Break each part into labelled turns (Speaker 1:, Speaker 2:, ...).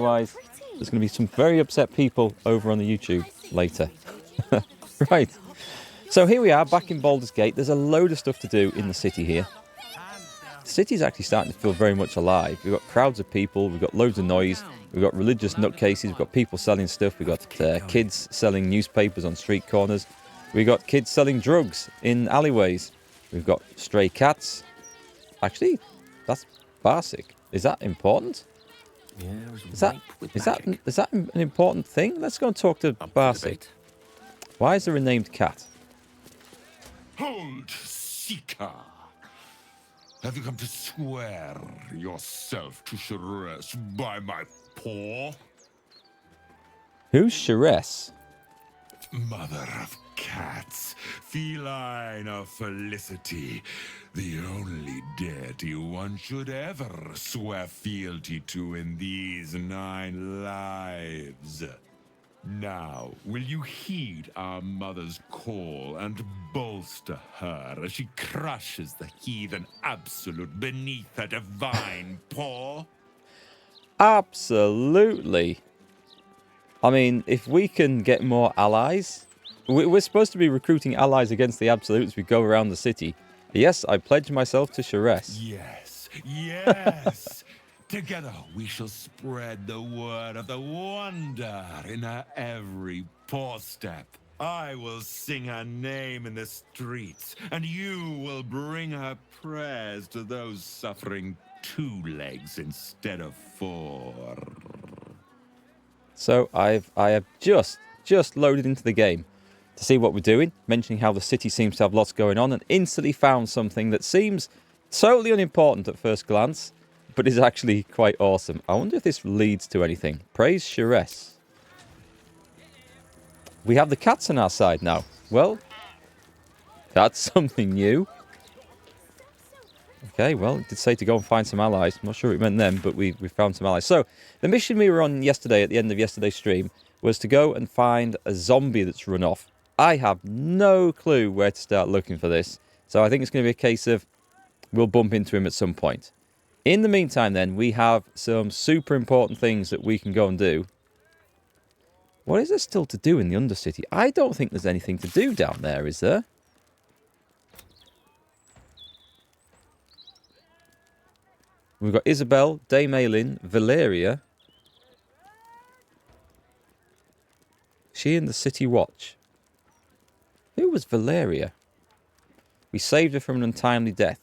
Speaker 1: Otherwise, there's going to be some very upset people over on the YouTube later. Right. So here we are, back in Baldur's Gate. There's a load of stuff to do in the city here. The city's actually starting to feel very much alive. We've got crowds of people, we've got loads of noise, we've got religious nutcases, we've got people selling stuff, we've got kids selling newspapers on street corners, we've got kids selling drugs in alleyways, we've got stray cats. Actually, that's Barsic. Is that important? Is that an important thing? Let's go and talk to Barsic. Why is there a named cat?
Speaker 2: Hold, Seeker! Have you come to swear yourself to Sharess by my paw?
Speaker 1: Who's Sharess?
Speaker 2: Mother of cats, feline of felicity, the only deity one should ever swear fealty to in these 9 lives. Now, will you heed our mother's call and bolster her as she crushes the heathen absolute beneath her divine paw?
Speaker 1: Absolutely. I mean, if we can get more allies... We're supposed to be recruiting allies against the absolutes as we go around the city. Yes, I pledge myself to Sharess.
Speaker 2: Yes, yes! Together we shall spread the word of the wonder in her every paw step. I will sing her name in the streets, and you will bring her prayers to those suffering 2 legs instead of 4.
Speaker 1: So I have just loaded into the game to see what we're doing, mentioning how the city seems to have lots going on, and instantly found something that seems totally unimportant at first glance, but is actually quite awesome. I wonder if this leads to anything. Praise Sharess. We have the cats on our side now. Well, that's something new. Okay, well, it did say to go and find some allies. I'm not sure it meant them, but we found some allies. So, the mission we were on yesterday, at the end of yesterday's stream, was to go and find a zombie that's run off. I have no clue where to start looking for this. So I think it's going to be a case of we'll bump into him at some point. In the meantime, then, we have some super important things that we can go and do. What is there still to do in the Undercity? I don't think there's anything to do down there, is there? We've got Isabel, Dame Aylin, Valeria. She in the City Watch. Who was Valeria? We saved her from an untimely death.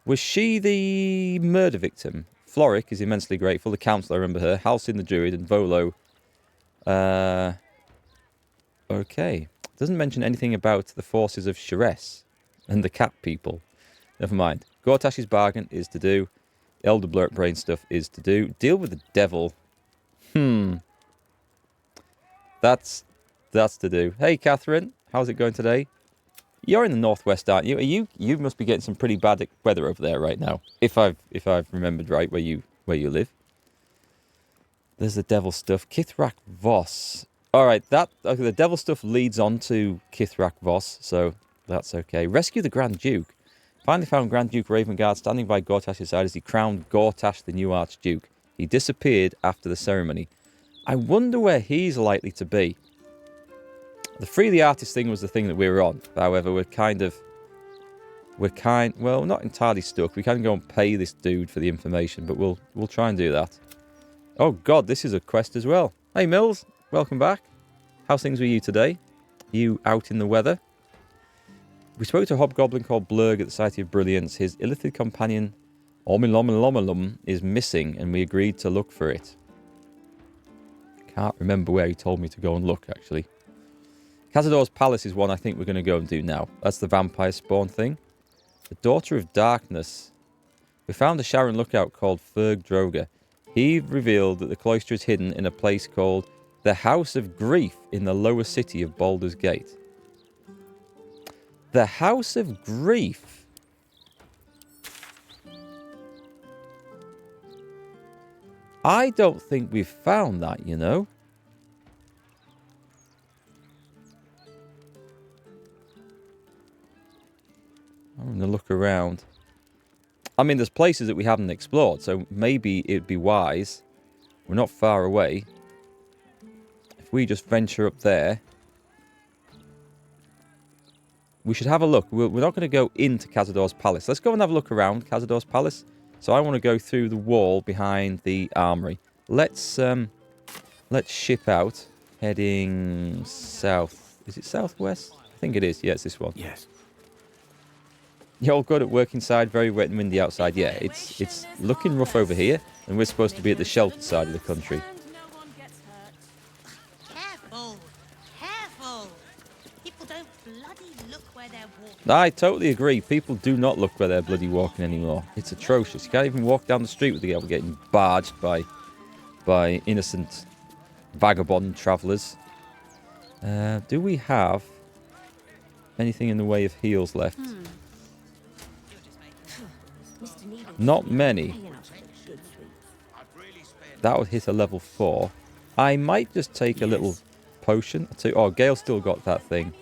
Speaker 1: Was she the murder victim? Floric is immensely grateful. The council, I remember her. Halcyon the Druid and Volo. Okay. Doesn't mention anything about the forces of Sharess and the cat people. Never mind. Gortash's bargain is to do. Elder Blurt Brain stuff is to do. Deal with the devil. That's to do. Hey, Catherine. How's it going today? You're in the northwest, aren't you? You must be getting some pretty bad weather over there right now. If I've remembered right where you live. There's the devil stuff. Kithrak Voss. All right, the devil stuff leads on to Kithrak Voss, so that's okay. Rescue the Grand Duke. Finally found Grand Duke Ravengard standing by Gortash's side as he crowned Gortash the new Archduke. He disappeared after the ceremony. I wonder where he's likely to be. The Free the Artist thing was the thing that we were on. However, we're not entirely stuck. We can go and pay this dude for the information, but we'll try and do that. Oh God, this is a quest as well. Hey Mills, welcome back. How's things with you today? You out in the weather? We spoke to a hobgoblin called Blurg at the Society of Brilliance. His illithid companion, Omilomilomilum, is missing, and we agreed to look for it. Can't remember where he told me to go and look, actually. Cazador's Palace is one I think we're going to go and do now. That's the vampire spawn thing. The Daughter of Darkness. We found a Sharon lookout called Ferg Droga. He revealed that the cloister is hidden in a place called the House of Grief in the lower city of Baldur's Gate. The House of Grief. I don't think we've found that, you know. I'm going to look around. I mean, there's places that we haven't explored, so maybe it'd be wise We're not far away. If we just venture up there, we should have a look. We're not going to go into Cazador's palace. Let's go and have a look around Cazador's palace. So I want to go through the wall behind the armory. Let's ship out, heading south. Is it southwest? I think it is. Yeah, it's this one.
Speaker 3: Yes.
Speaker 1: You're all good at work inside, very wet and windy outside. Yeah, it's looking rough over here, and we're supposed to be at the sheltered side of the country.
Speaker 4: Careful, careful. People don't bloody look where they're walking.
Speaker 1: I totally agree. People do not look where they're bloody walking anymore. It's atrocious. You can't even walk down the street without getting barged by innocent vagabond travellers. Do we have anything in the way of heals left? Not many. That would hit a level 4. I might just take a little potion or two. Oh, Gale's still got that thing.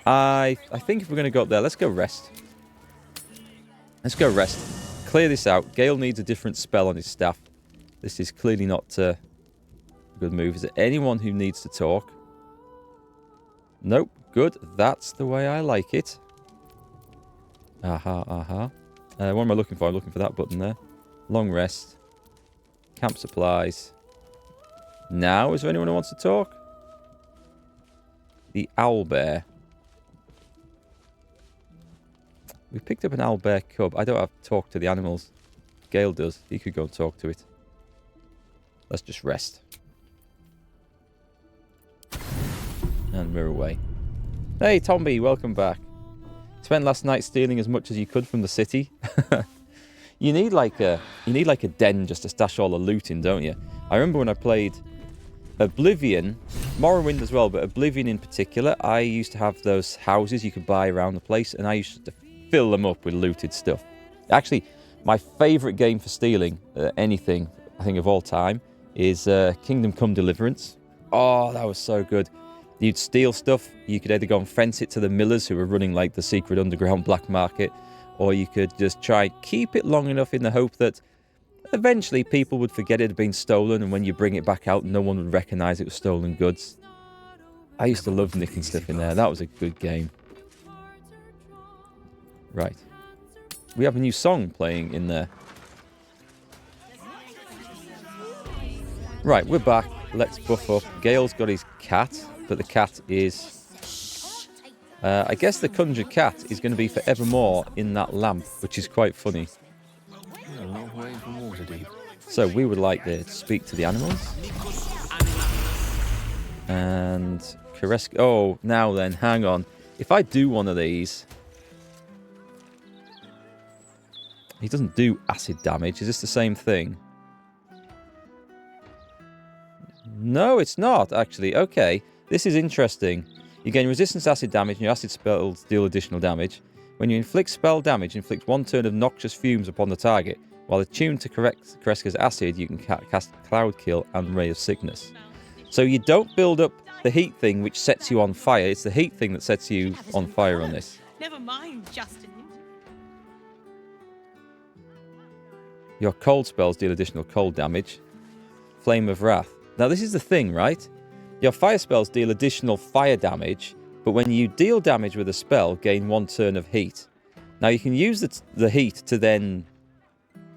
Speaker 1: I think if we're going to go up there, let's go rest. Let's go rest. Clear this out. Gale needs a different spell on his staff. This is clearly not a good move. Is there anyone who needs to talk? Nope. Good. That's the way I like it. Aha, aha. What am I looking for? I'm looking for that button there. Long rest. Camp supplies. Now, is there anyone who wants to talk? The owlbear. We picked up an owlbear cub. I don't have to talk to the animals. Gale does. He could go and talk to it. Let's just rest. And we're away. Hey, Tomby, welcome back. Spent last night stealing as much as you could from the city. You need like a den just to stash all the loot in, don't you? I remember when I played Oblivion, Morrowind as well, but Oblivion in particular, I used to have those houses you could buy around the place, and I used to fill them up with looted stuff. Actually, my favourite game for stealing anything, I think, of all time is Kingdom Come Deliverance. Oh, that was so good. You'd steal stuff. You could either go and fence it to the millers who were running like the secret underground black market, or you could just try and keep it long enough in the hope that eventually people would forget it had been stolen, and when you bring it back out, no one would recognise it was stolen goods. I used to love nicking stuff in there. That was a good game. Right. We have a new song playing in there. Right, we're back. Let's buff up. Gale's got his cat, but the cat is... I guess the conjured cat is going to be forevermore in that lamp, which is quite funny. So we would like to speak to the animals. And caress... Oh, now then, hang on. If I do one of these... He doesn't do acid damage. Is this the same thing? No, it's not, actually. Okay, this is interesting. You gain resistance to acid damage, and your acid spells deal additional damage. When you inflict spell damage, inflict one turn of noxious fumes upon the target. While attuned to Kreska's acid, you can cast Cloud Kill and Ray of Sickness. So you don't build up the heat thing, which sets you on fire. It's the heat thing that sets you on fire on this.
Speaker 4: Never mind, Justin.
Speaker 1: Your cold spells deal additional cold damage. Flame of Wrath. Now, this is the thing, right? Your fire spells deal additional fire damage, but when you deal damage with a spell, gain one turn of heat. Now, you can use the heat to then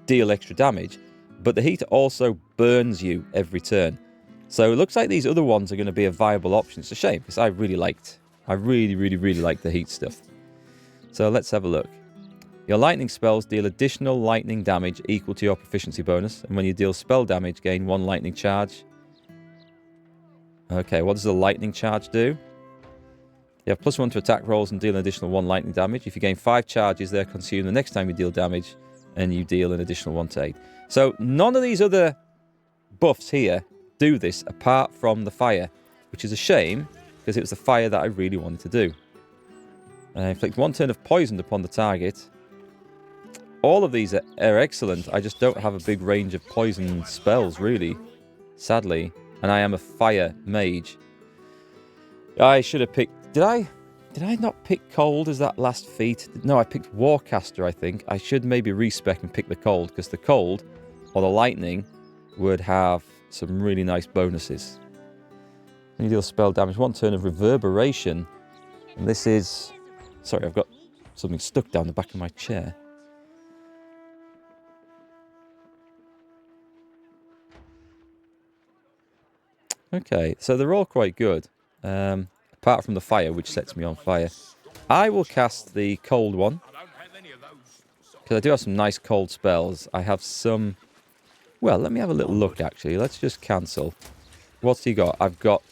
Speaker 1: deal extra damage, but the heat also burns you every turn. So it looks like these other ones are going to be a viable option. It's a shame, because I really liked the heat stuff. So let's have a look. Your lightning spells deal additional lightning damage equal to your proficiency bonus, and when you deal spell damage, gain one lightning charge. Okay, what does the lightning charge do? You have +1 to attack rolls and deal an additional 1 lightning damage. If you gain 5 charges, they're consumed the next time you deal damage, and you deal an additional 1 to 8. So none of these other buffs here do this apart from the fire, which is a shame, because it was the fire that I really wanted to do. Inflict 1 turn of poison upon the target. All of these are excellent. I just don't have a big range of poison spells, really, sadly. And I am a fire mage. I should have picked... Did I not pick cold as that last feat? No, I picked Warcaster, I think. I should maybe respec and pick the cold, because the cold, or the lightning, would have some really nice bonuses. When you deal spell damage, 1 turn of reverberation. And this is... Sorry, I've got something stuck down the back of my chair. Okay, so they're all quite good. Apart from the fire, which sets me on fire. I will cast the cold one. Because I do have some nice cold spells. I have some... Well, let me have a little look, actually. Let's just cancel. What's he got? I've got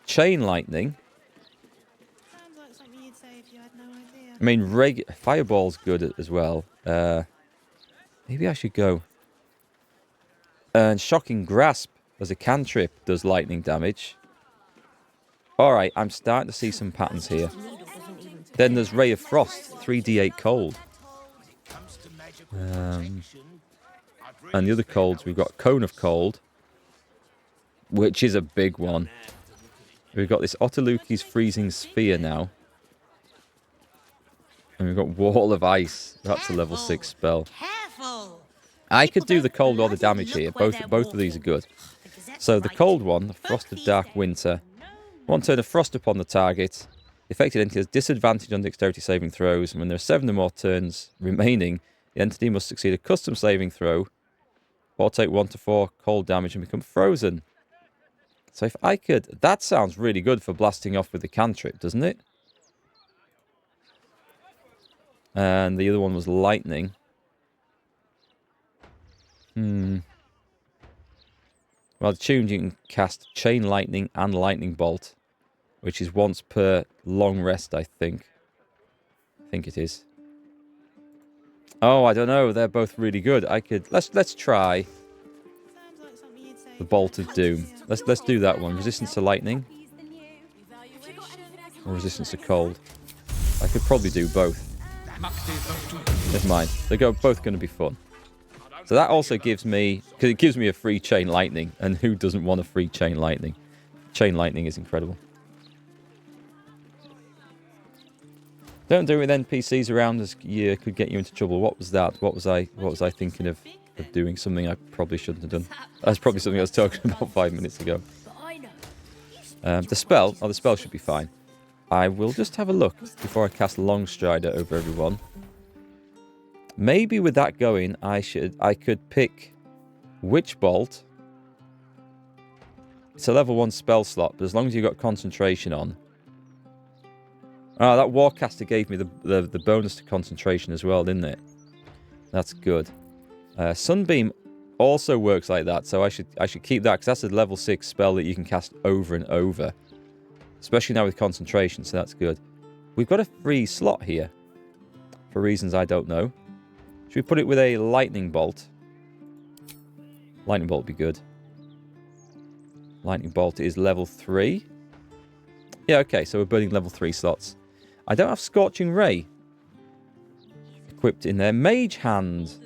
Speaker 1: Chain Lightning.
Speaker 4: Sounds like something you'd say if you had no idea.
Speaker 1: I mean, Fireball's good as well. Maybe I should go... And Shocking Grasp as a cantrip does lightning damage. Alright, I'm starting to see some patterns here. Then there's Ray of Frost, 3d8 cold. And the other colds, we've got Cone of Cold, which is a big one. We've got this Otaluki's Freezing Sphere now. And we've got Wall of Ice. That's a level 6 spell.
Speaker 4: Careful!
Speaker 1: I could do the cold or the damage here. Both of these are good. So the cold one, the Frost of Dark Winter. 1 turn of frost upon the target. The affected entity has disadvantage on dexterity saving throws, and when there are 7 or more turns remaining, the entity must succeed a custom saving throw, or take 1 to 4 cold damage and become frozen. So if I could... That sounds really good for blasting off with the cantrip, doesn't it? And the other one was lightning. Well, the tune you can cast Chain Lightning and Lightning Bolt, which is once per long rest, I think. I think it is. Oh, I don't know. They're both really good. I could... Let's try the Bolt of Doom. Let's do that one. Resistance to lightning. Or resistance to cold. I could probably do both. Never mind. They're both going to be fun. So that also gives me... Because it gives me a free Chain Lightning. And who doesn't want a free Chain Lightning? Chain Lightning is incredible. Don't do it with NPCs around, as you could get you into trouble. What was that? What was I thinking of doing? Something I probably shouldn't have done. That's probably something I was talking about 5 minutes ago. The spell should be fine. I will just have a look before I cast Longstrider over everyone. Maybe with that going, I could pick Witch Bolt. It's a level 1 spell slot, but as long as you've got concentration on. Oh, that Warcaster gave me the bonus to concentration as well, didn't it? That's good. Sunbeam also works like that, so I should keep that, because that's a level 6 spell that you can cast over and over. Especially now with concentration, so that's good. We've got a free slot here. For reasons I don't know. Should we put it with a Lightning Bolt? Lightning Bolt would be good. Lightning Bolt is level 3. Yeah, okay, so we're burning level 3 slots. I don't have Scorching Ray equipped in there. Mage Hand.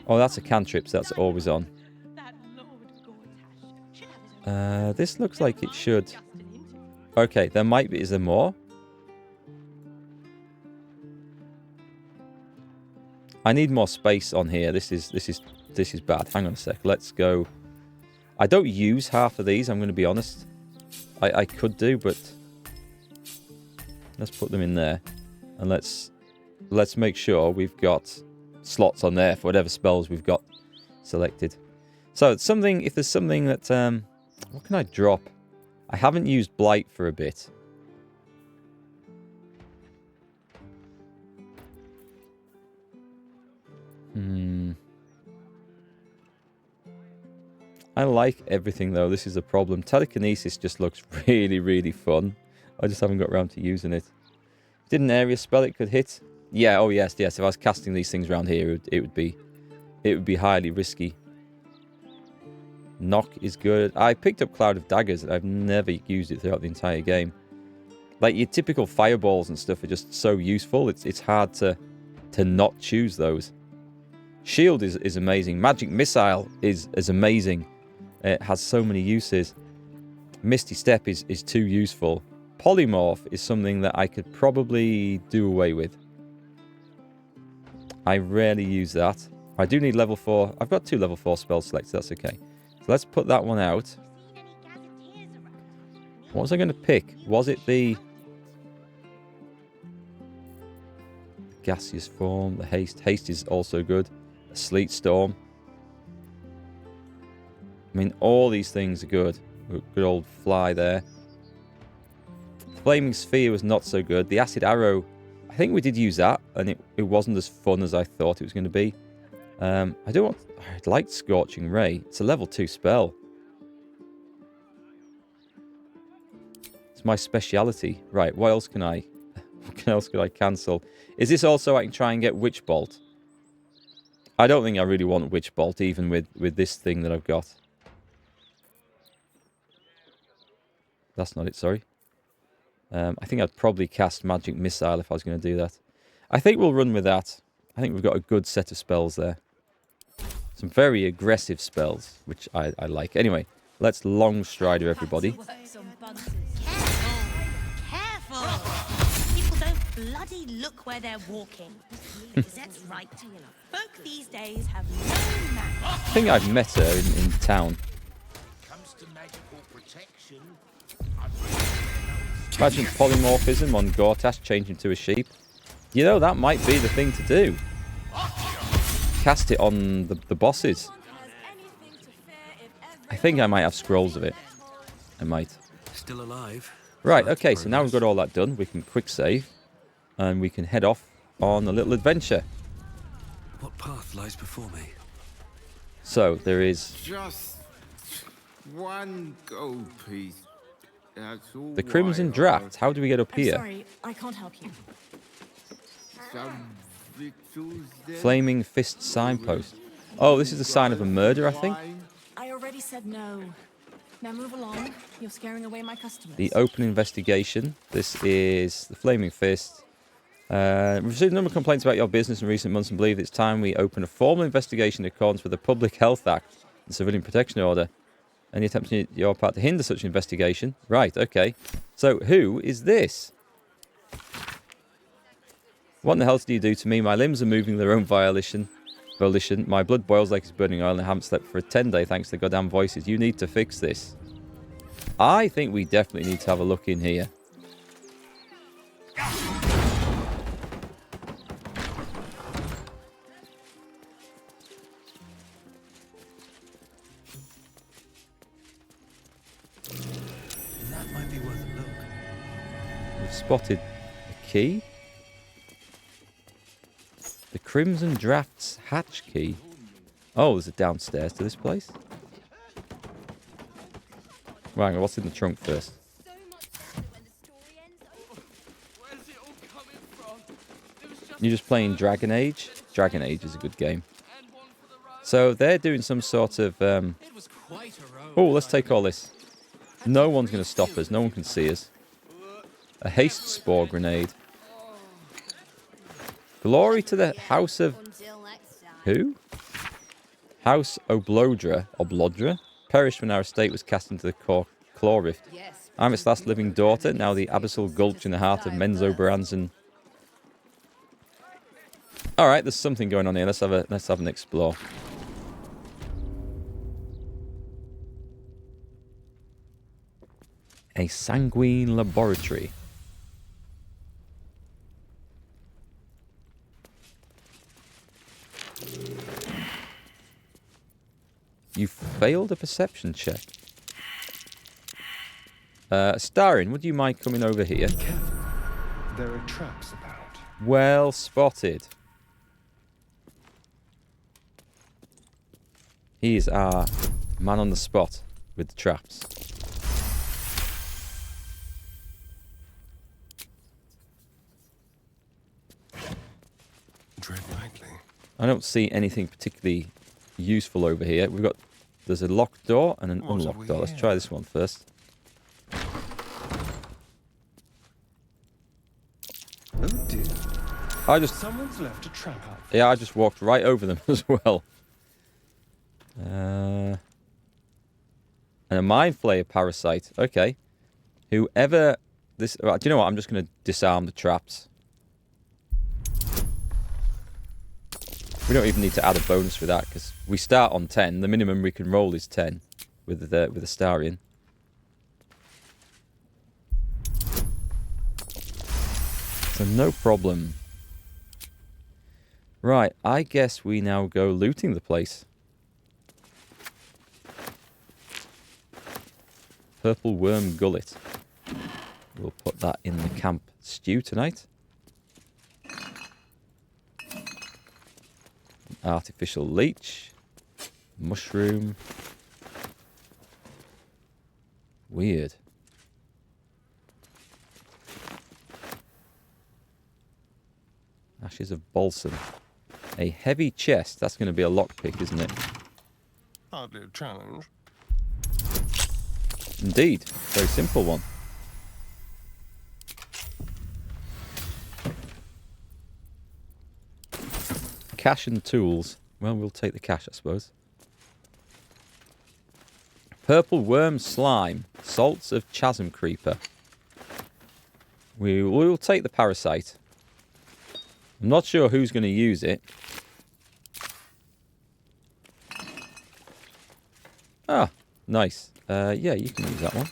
Speaker 1: Oh, that's a cantrip, so that's always on. This looks like it should... Okay, there might be... Is there more? I need more space on here. This is bad. Hang on a sec. Let's go... I don't use half of these, I'm going to be honest. I could do, but... Let's put them in there. And let's make sure we've got slots on there for whatever spells we've got selected. So, if there's something that... what can I drop? I haven't used Blight for a bit. I like everything, though. This is a problem. Telekinesis just looks really, really fun. I just haven't got around to using it. Did an area spell it could hit? Yeah, oh yes. If I was casting these things around here, it would be highly risky. Knock is good. I picked up Cloud of Daggers. I've never used it throughout the entire game. Like, your typical fireballs and stuff are just so useful. It's hard to not choose those. Shield is amazing. Magic Missile is amazing. It has so many uses. Misty Step is too useful. Polymorph is something that I could probably do away with. I rarely use that. I do need level 4. I've got 2 level 4 spells selected. That's okay. So let's put that one out. What was I going to pick? Was it the gaseous form, the haste? Haste is also good. A sleet storm. I mean, all these things are good. Good old fly there. Flaming sphere was not so good. The acid arrow, I think we did use that, and it wasn't as fun as I thought it was going to be. I'd like Scorching Ray. It's a level 2 spell. It's my speciality. Right, what else can I... What else could I cancel? Is this also I can try and get Witch Bolt? I don't think I really want Witch Bolt, even with this thing that I've got. That's not it, sorry. I think I'd probably cast Magic Missile if I was going to do that. I think we'll run with that. I think we've got a good set of spells there. Some very aggressive spells, which I like. Anyway, let's Long Strider everybody.
Speaker 4: Careful! People don't bloody look where they're walking. That's right. Folk these days have no manners.
Speaker 1: I think I've met her in town.
Speaker 3: Comes to magical protection.
Speaker 1: Imagine polymorphism on Gortash changing to a sheep. You know, that might be the thing to do. Cast it on the bosses. I think I might have scrolls of it. I might.
Speaker 5: Still alive.
Speaker 1: Right, okay, so now we've got all that done. We can quick save. And we can head off on a little adventure.
Speaker 5: What path lies before me?
Speaker 1: So, there is
Speaker 6: Just one gold piece. That's all.
Speaker 1: the Crimson Draft. How do we get up
Speaker 7: I'm
Speaker 1: here?
Speaker 7: sorry, I can't help you.
Speaker 6: Some victuals there.
Speaker 1: Flaming Fist Signpost. Oh, this is a sign of a murder, I think.
Speaker 7: I already said no. Now move along. You're scaring away my customers.
Speaker 1: The Open Investigation. This is the Flaming Fist. We've received a number of complaints about your business in recent months and believe it's time we open a formal investigation in accordance with the Public Health Act and Civilian Protection Order. Any attempts on your part to hinder such an investigation? Right, okay. So, who is this? What in the hell did you do to me? My limbs are moving their own volition. My blood boils like it's burning oil and I haven't slept for a 10-day thanks to the goddamn voices. You need to fix this. I think we definitely need to have a look in here.
Speaker 5: That might be worth a look.
Speaker 1: We've spotted a key. The Crimson Draft's hatch key. Oh, there's a downstairs to this place. Right, what's in the trunk first? You're just playing Dragon Age? Dragon Age is a good game. So they're doing some sort of... Oh, let's take all this. No one's going to stop us. No one can see us. A haste spore grenade. Glory to the House of... Who? House Oblodra. Perished when our estate was cast into the Claw Rift. I'm its last living daughter, now the abyssal gulch in the heart of Menzo Baranzan. Alright, there's something going on here. Let's have an explore. A sanguine laboratory. You failed a perception check. Starin, would you mind coming over here?
Speaker 8: Careful. There are traps about.
Speaker 1: Well spotted. He is our man on the spot with the traps.
Speaker 8: Tread lightly.
Speaker 1: I don't see anything particularly useful over here. There's a locked door and an
Speaker 8: What have
Speaker 1: unlocked
Speaker 8: we
Speaker 1: door. Let's
Speaker 8: here?
Speaker 1: try this one first.
Speaker 8: Oh dear. Someone's left a trap out.
Speaker 1: I just walked right over them as well. And a mind flayer parasite. Okay. Whoever this... Do you know what? I'm just going to disarm the traps. We don't even need to add a bonus for that because we start on 10. The minimum we can roll is 10 with the Starion. So no problem. Right, I guess we now go looting the place. Purple worm gullet. We'll put that in the camp stew tonight. Artificial leech. Mushroom. Weird. Ashes of balsam. A heavy chest. That's going to be a lockpick, isn't it?
Speaker 8: Hardly a challenge.
Speaker 1: Indeed. Very simple one. Cash and tools. Well, we'll take the cash, I suppose. Purple worm slime. Salts of chasm creeper. We will take the parasite. I'm not sure who's going to use it. Ah, nice. Yeah, you can use that one.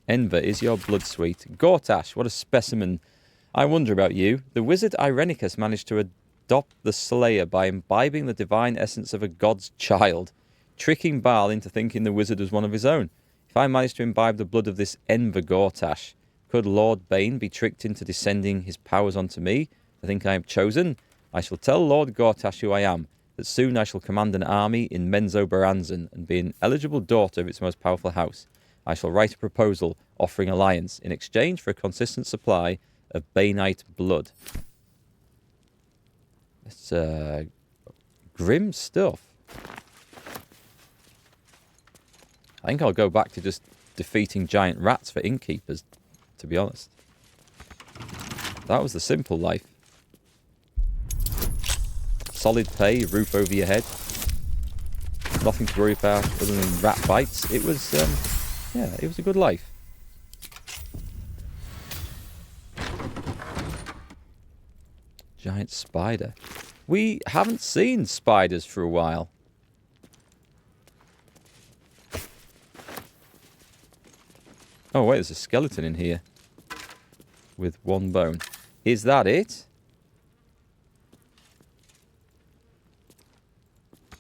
Speaker 1: Enver, is your blood sweet? Gortash, what a specimen. I wonder about you. The wizard Irenicus managed to adopt the Slayer by imbibing the divine essence of a god's child, tricking Baal into thinking the wizard was one of his own. If I managed to imbibe the blood of this Enver Gortash, could Lord Bane be tricked into descending his powers onto me? I think I am chosen. I shall tell Lord Gortash who I am, that soon I shall command an army in Menzoberranzan and be an eligible daughter of its most powerful house. I shall write a proposal offering alliance in exchange for a consistent supply of Baneite blood. It's grim stuff. I think I'll go back to just defeating giant rats for innkeepers, to be honest. That was the simple life. Solid pay, roof over your head. Nothing to worry about other than rat bites. It was, yeah, it was a good life. Giant spider. We haven't seen spiders for a while. Oh, wait, there's a skeleton in here. With one bone. Is that it?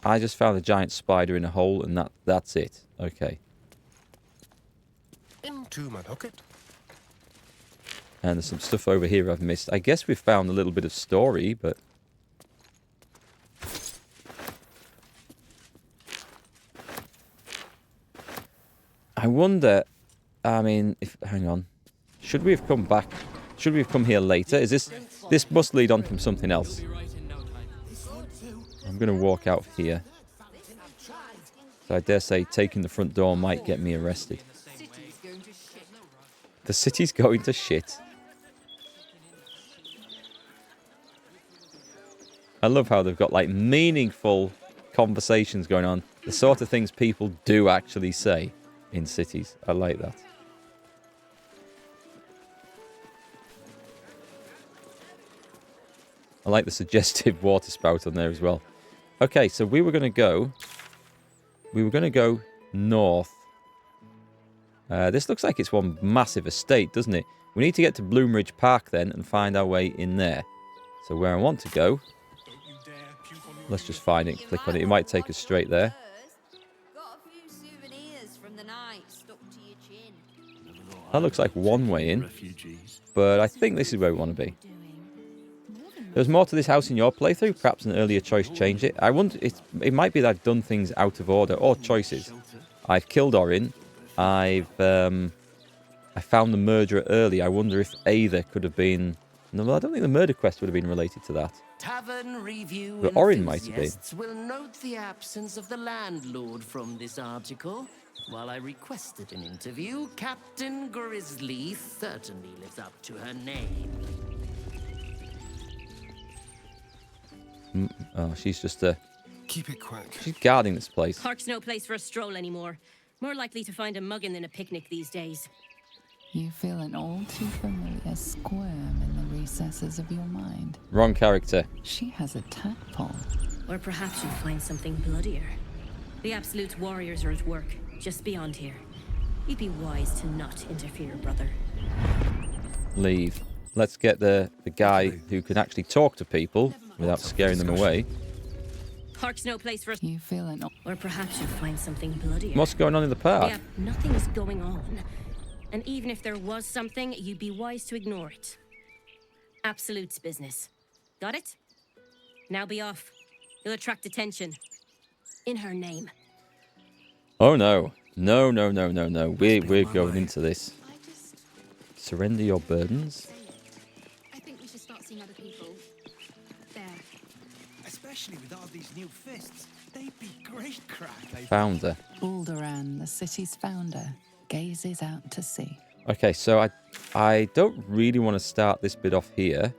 Speaker 1: I just found a giant spider in a hole and that's it. Okay.
Speaker 8: Into my pocket.
Speaker 1: And there's some stuff over here I've missed. I guess we've found a little bit of story, but... I wonder... I mean, if... Hang on. Should we have come back? Should we have come here later? Is this... This must lead on from something else. I'm going to walk out here. So I dare say taking the front door might get me arrested. The city's going to shit. I love how they've got like meaningful conversations going on. The sort of things people do actually say in cities. I like that. I like the suggestive water spout on there as well. Okay, so we were going to go north. This looks like it's one massive estate, doesn't it? We need to get to Bloomridge Park then and find our way in there. So where I want to go, let's just find it and click on it. It might take us straight there. That looks like one way in, but I think this is where we want to be. There's more to this house in your playthrough. Perhaps an earlier choice changed it. I wonder. It might be that I've done things out of order or choices. I've killed Orin. I found the murderer early. I wonder if Aether could have been. No, I don't think the murder quest would have been related to that.
Speaker 9: Tavern review
Speaker 1: but Orin might have been.
Speaker 9: Will note the absence of the landlord from this article. While I requested an interview, Captain Grizzly certainly lives up to her name.
Speaker 1: Oh, she's just
Speaker 8: Keep it quick.
Speaker 1: she's guarding this place.
Speaker 10: Park's no place for a stroll anymore. More likely to find a muggin than a picnic these days. You feel an all too familiar squirm in the recesses of your mind.
Speaker 1: Wrong character.
Speaker 10: She has a tadpole.
Speaker 4: Or perhaps you'll find something bloodier. The Absolute's warriors are at work, just beyond here. You'd be wise to not interfere, brother.
Speaker 1: Leave. Let's get the guy who can actually talk to people without scaring them away.
Speaker 4: Park's no place for us.
Speaker 10: You feel an...
Speaker 4: Or perhaps you'll find something bloodier.
Speaker 1: What's going on in the park?
Speaker 4: Yeah, nothing is going on. And even if there was something, you'd be wise to ignore it. Absolute's business. Got it? Now be off. You'll attract attention. In her name.
Speaker 1: Oh no. No, no, no, no, no. We're going into this. Surrender your burdens.
Speaker 7: I think we should start seeing other people. There.
Speaker 5: Especially with all these new fists. They'd be great crack.
Speaker 1: Founder.
Speaker 10: Baldur, the city's founder, gazes out to sea.
Speaker 1: Okay, so I don't really want to start this bit off here.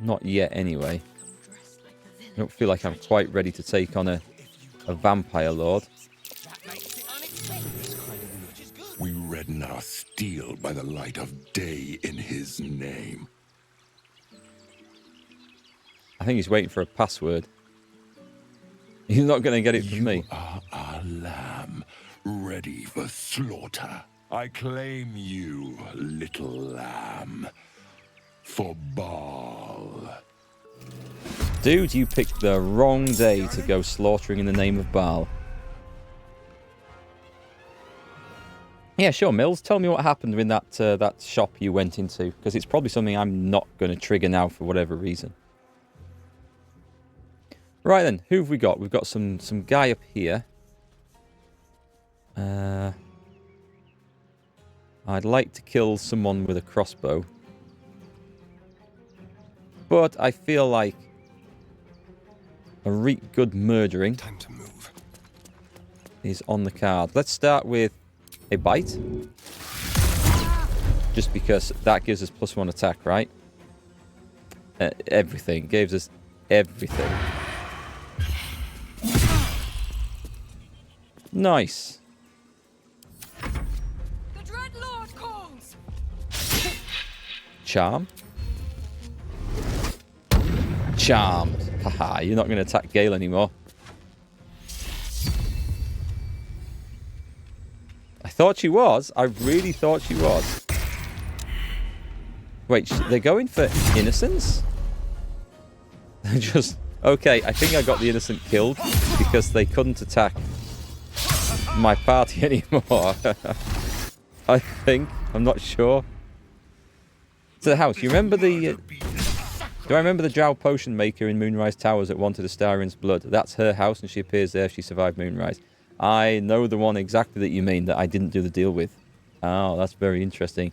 Speaker 1: Not yet, anyway. I don't feel like I'm quite ready to take on a vampire lord.
Speaker 2: We redden our steel by the light of day in his name.
Speaker 1: I think he's waiting for a password. He's not going to get it from me.
Speaker 2: You are our lamb, ready for slaughter. I claim you, little lamb, for Baal.
Speaker 1: Dude, you picked the wrong day to go slaughtering in the name of Baal. Yeah, sure, Mills. Tell me what happened in that shop you went into, because it's probably something I'm not going to trigger now for whatever reason. Right then, who have we got? We've got some guy up here. I'd like to kill someone with a crossbow. But I feel like a good murdering
Speaker 5: Time to move.
Speaker 1: is on the card. Let's start with a bite. Just because that gives us +1 attack, right? Everything. Gives us everything. Nice.
Speaker 7: The Dread Lord calls.
Speaker 1: Charm. Charmed. Haha, you're not going to attack Gale anymore. I thought she was. I really thought she was. Wait, they're going for innocence? They're just... Okay, I think I got the innocent killed because they couldn't attack my party anymore. I think. I'm not sure. To the house. You remember the... Do I remember the drow potion maker in Moonrise Towers that wanted Astarian's blood? That's her house and she appears there if she survived Moonrise. I know the one exactly that you mean that I didn't do the deal with. Oh, that's very interesting.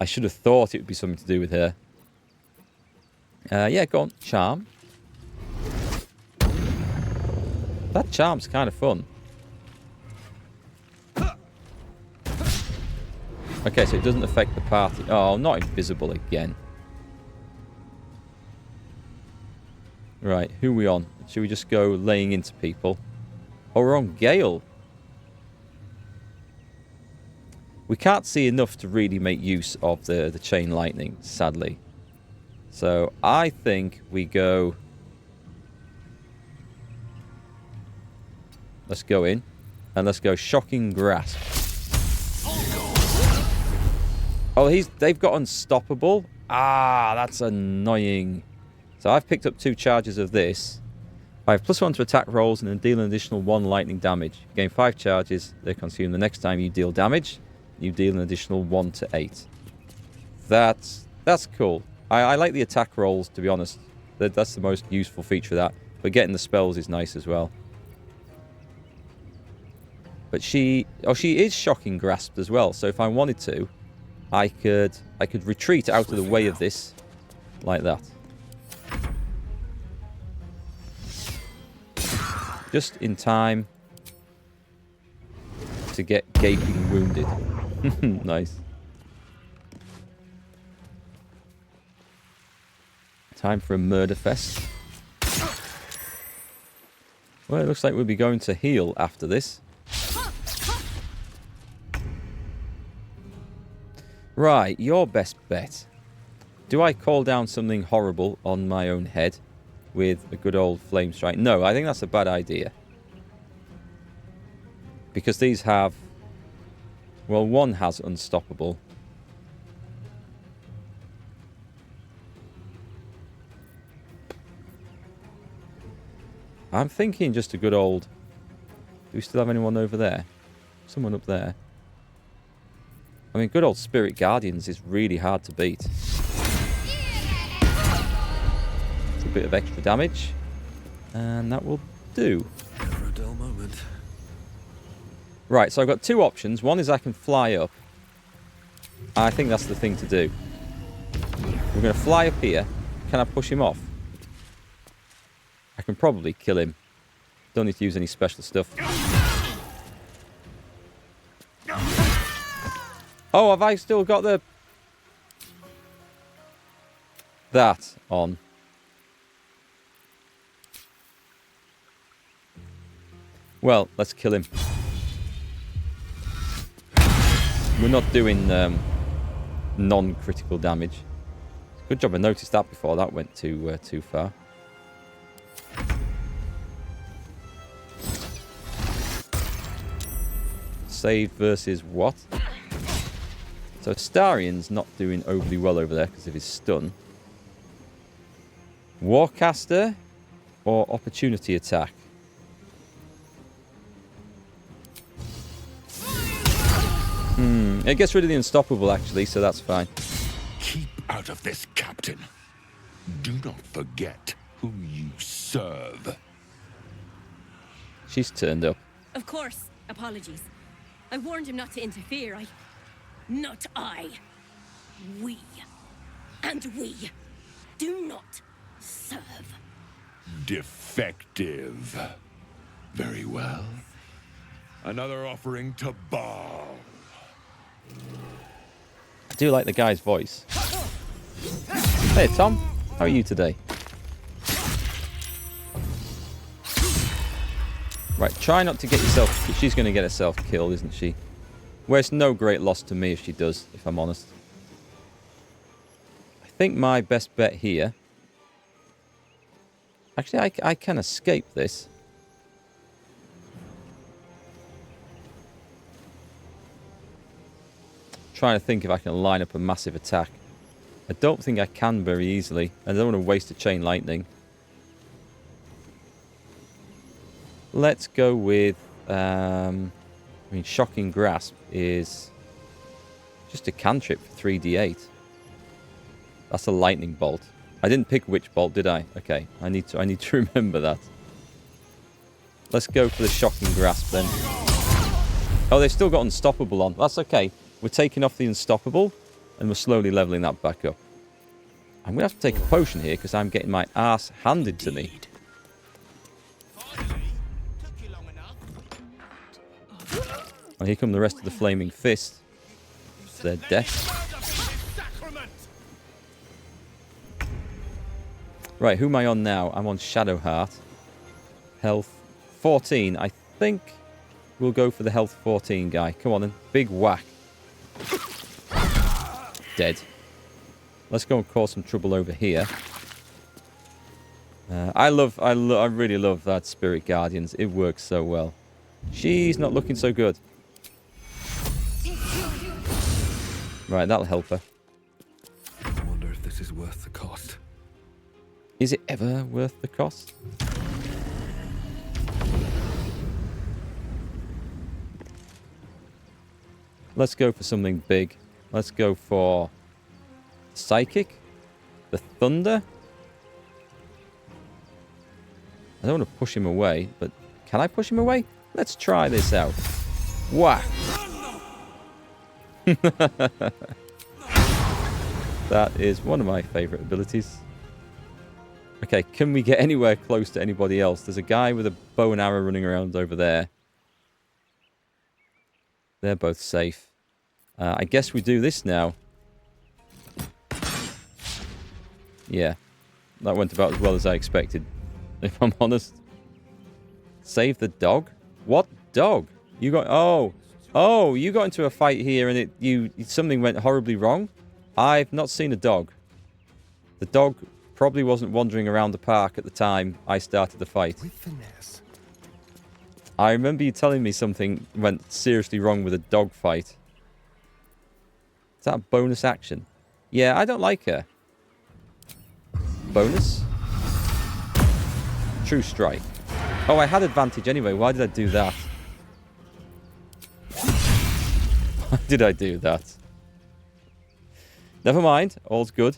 Speaker 1: I should have thought it would be something to do with her. Yeah, go on. Charm. That charm's kind of fun. Okay, so it doesn't affect the party. Oh, not invisible again. Right, who are we on? Should we just go laying into people? Oh, we're on Gale. We can't see enough to really make use of the chain lightning, sadly. So I think we go... Let's go in. And let's go Shocking Grasp. Oh, they've got Unstoppable. Ah, that's annoying. So I've picked up 2 charges of this. I have +1 to attack rolls and then deal an additional 1 lightning damage. You gain 5 charges. They're consumed the next time you deal damage. You deal an additional 1 to 8. That's cool. I like the attack rolls, to be honest. That's the most useful feature of that. But getting the spells is nice as well. But she is Shocking Grasped as well. So if I wanted to, I could retreat out of the way of this like that. Just in time to get gaping wounded. Nice. Time for a murder fest. Well, it looks like we'll be going to heal after this. Right, your best bet. Do I call down something horrible on my own head with a good old flame strike? No, I think that's a bad idea. Because these have... Well, one has unstoppable. I'm thinking just a good old... Do we still have anyone over there? Someone up there. I mean, good old Spirit Guardians is really hard to beat. It's a bit of extra damage. And that will do.
Speaker 8: Never a dull moment.
Speaker 1: Right, so I've got two options. One is I can fly up. I think that's the thing to do. We're going to fly up here. Can I push him off? I can probably kill him. Don't need to use any special stuff. Oh, have I still got the... that on? Well, let's kill him. We're not doing non-critical damage. Good job I noticed that before that went too far. Save versus what? So Starian's not doing overly well over there because of his stun. Warcaster or opportunity attack? It gets rid of the unstoppable actually, so that's fine.
Speaker 2: Keep out of this, Captain. Do not forget whom you serve.
Speaker 1: She's turned up.
Speaker 4: Of course. Apologies. I warned him not to interfere. Not I. We. And we do not serve.
Speaker 2: Defective. Very well. Another offering to Baal.
Speaker 1: I do like the guy's voice. Hey, Tom. How are you today? Right, try not to get yourself... She's going to get herself killed, isn't she? Well, it's no great loss to me if she does, if I'm honest. I think my best bet here... Actually, I can escape this. Trying to think if I can line up a massive attack. I don't think I can very easily. I don't want to waste a chain lightning. Let's go with... I mean, Shocking Grasp is just a cantrip for 3d8. That's a lightning bolt. I didn't pick which bolt, did I? Okay, I need to remember that. Let's go for the Shocking Grasp then. Oh, they've still got Unstoppable on. That's okay. We're taking off the Unstoppable, and we're slowly leveling that back up. I'm going to have to take a potion here, because I'm getting my ass handed to me. And here come the rest of the Flaming Fist. They're death. Right, who am I on now? I'm on Shadowheart. Health 14. I think we'll go for the health 14 guy. Come on then. Big whack. Dead. Let's go and cause some trouble over here. I really love that Spirit Guardians. It works so well. She's not looking so good. Right, that'll help her.
Speaker 8: I wonder if this is worth the cost.
Speaker 1: Is it ever worth the cost? Let's go for something big. Let's go for Psychic. The Thunder. I don't want to push him away, but can I push him away? Let's try this out. Whack. That is one of my favorite abilities. Okay, can we get anywhere close to anybody else? There's a guy with a bow and arrow running around over there. They're both safe. I guess we do this now. Yeah, that went about as well as I expected, if I'm honest. Save the dog? What dog? You got... Oh, Oh, you got into a fight here and something went horribly wrong? I've not seen a dog. The dog probably wasn't wandering around the park at the time I started the fight.
Speaker 8: With finesse.
Speaker 1: I remember you telling me something went seriously wrong with a dog fight. Is that a bonus action? Yeah, I don't like her. Bonus? True strike. Oh, I had advantage anyway. Why did I do that? Why did I do that? Never mind. All's good.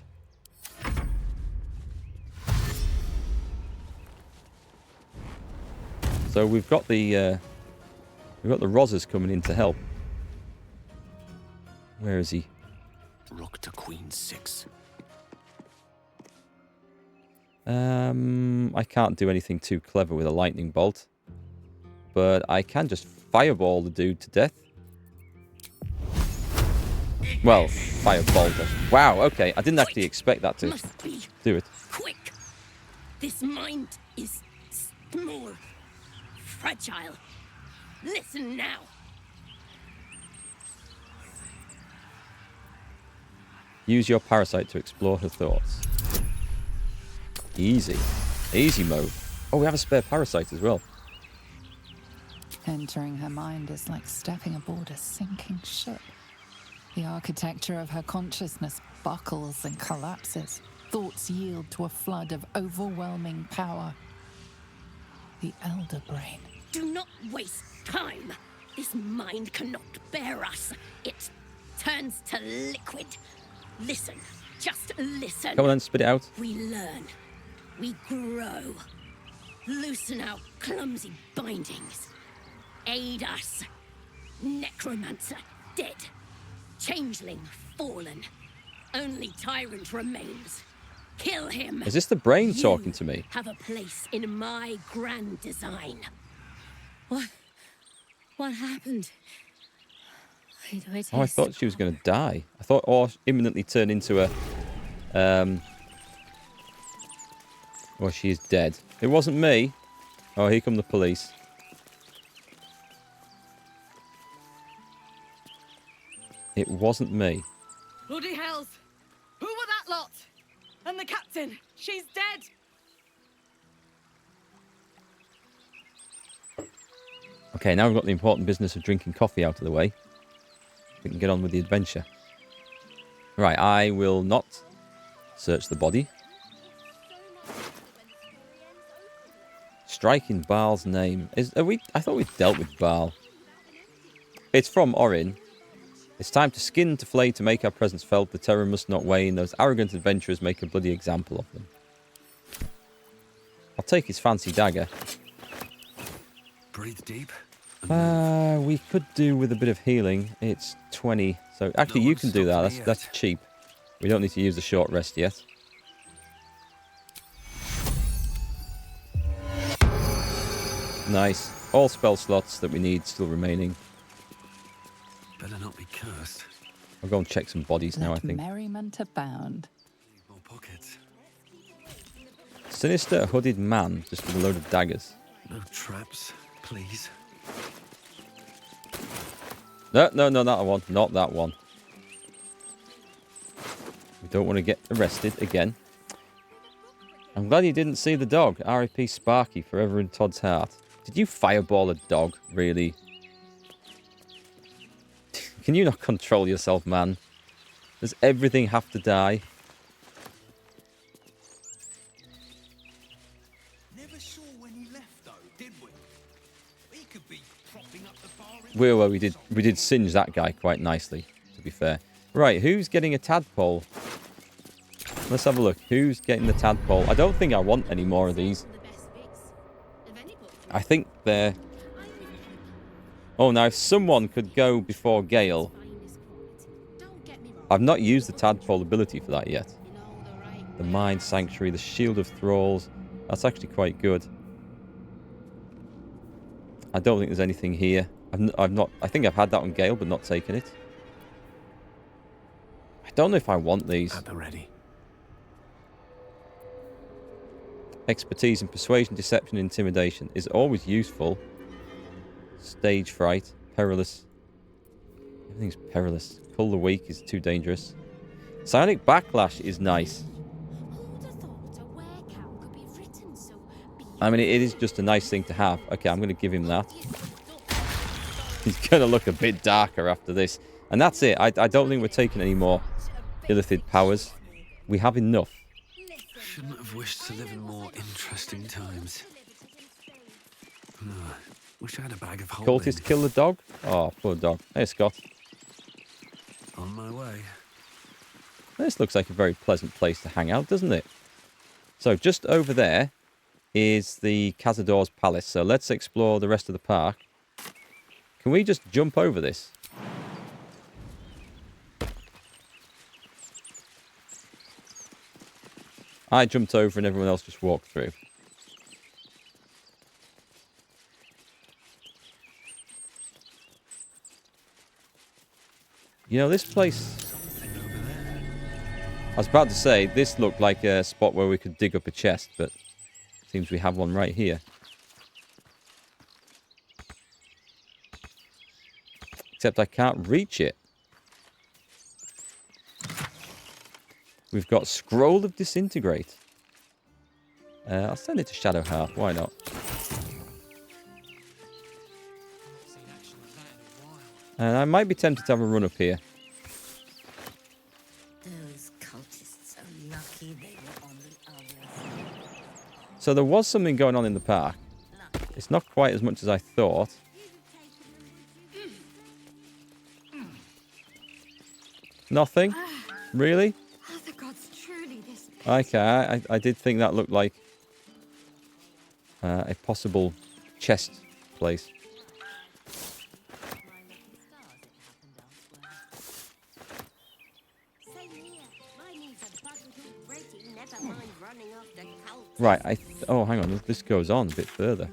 Speaker 1: So we've got the Rozzers coming in to help. Where is he?
Speaker 3: Rook to queen 6.
Speaker 1: I can't do anything too clever with a lightning bolt, but I can just fireball the dude to death. Well, fireball. Wow. Okay, I didn't actually expect that to do it.
Speaker 4: Quick! This mind is small, fragile. Listen now.
Speaker 1: Use your parasite to explore her thoughts. Easy. Easy mode. Oh, we have a spare parasite as well.
Speaker 10: Entering her mind is like stepping aboard a sinking ship. The architecture of her consciousness buckles and collapses. Thoughts yield to a flood of overwhelming power. The elder brain.
Speaker 4: Do not waste time. This mind cannot bear us. It turns to liquid. Listen. Just listen.
Speaker 1: Come on then, spit it out.
Speaker 4: We learn. We grow. Loosen our clumsy bindings. Aid us. Necromancer dead. Changeling fallen. Only tyrant remains. Kill him.
Speaker 1: Is this the brain talking to me?
Speaker 4: Have a place in my grand design. What happened?
Speaker 1: Oh, I thought she was going to die. I thought, or imminently turn into a... Well, she is dead. It wasn't me. Oh, here come the police. It wasn't me.
Speaker 7: Bloody hells! Who were that lot? And the captain? She's dead!
Speaker 1: Okay, now we've got the important business of drinking coffee out of the way. We can get on with the adventure. Right, I will not search the body. Striking Baal's name. I thought we dealt with Baal. It's from Orin. It's time to skin, to flay, to make our presence felt. The terror must not wane. Those arrogant adventurers make a bloody example of them. I'll take his fancy dagger.
Speaker 8: Breathe deep.
Speaker 1: We could do with a bit of healing. It's 20. So actually, you can do that. That's cheap. We don't need to use the short rest yet. Nice. All spell slots that we need still remaining.
Speaker 8: Better not be cursed.
Speaker 1: I'll go and check some bodies now, I think.
Speaker 10: Merriment abound.
Speaker 8: More pockets.
Speaker 1: Sinister hooded man, just with a load of daggers.
Speaker 8: No traps, please.
Speaker 1: No, not that one. Not that one. We don't want to get arrested again. I'm glad you didn't see the dog. R.I.P. Sparky, forever in Todd's heart. Did you fireball a dog? Really? Can you not control yourself, man? Does everything have to die?
Speaker 5: Never saw when he left, though, did we? He could be propping up the bar.
Speaker 1: Well, we did singe that guy quite nicely, to be fair. Right, who's getting a tadpole? Let's have a look. Who's getting the tadpole? I don't think I want any more of these. I think they're... Oh, now if someone could go before Gale... I've not used the tadpole ability for that yet. The Mind Sanctuary, the Shield of Thralls. That's actually quite good. I don't think there's anything here. I think I've had that on Gale, but not taken it. I don't know if I want these.
Speaker 8: At the ready.
Speaker 1: Expertise in persuasion, deception, intimidation is always useful. Stage fright, perilous. Everything's perilous. Pull the weak is too dangerous. Psionic backlash is nice. I mean, it is just a nice thing to have. Okay, I'm going to give him that. He's going to look a bit darker after this. And that's it. I don't think we're taking any more illithid powers. We have enough.
Speaker 3: Shouldn't have wished to live in more interesting times. Wish I had a bag of holding.
Speaker 1: Cultist kill the dog? Oh, poor dog. Hey, Scott.
Speaker 3: On my way.
Speaker 1: This looks like a very pleasant place to hang out, doesn't it? So just over there is the Cazador's Palace. So let's explore the rest of the park. Can we just jump over this? I jumped over and everyone else just walked through. You know, this place... I was about to say, this looked like a spot where we could dig up a chest, but it seems we have one right here. Except I can't reach it. We've got Scroll of Disintegrate. I'll send it to Shadowheart. Why not? And I might be tempted to have a run up here.
Speaker 4: Those cultists are lucky they were on the other.
Speaker 1: So there was something going on in the park. It's not quite as much as I thought. Nothing? Really? Okay, I did think that looked like a possible chest place. Right, oh, hang on, this goes on a bit further.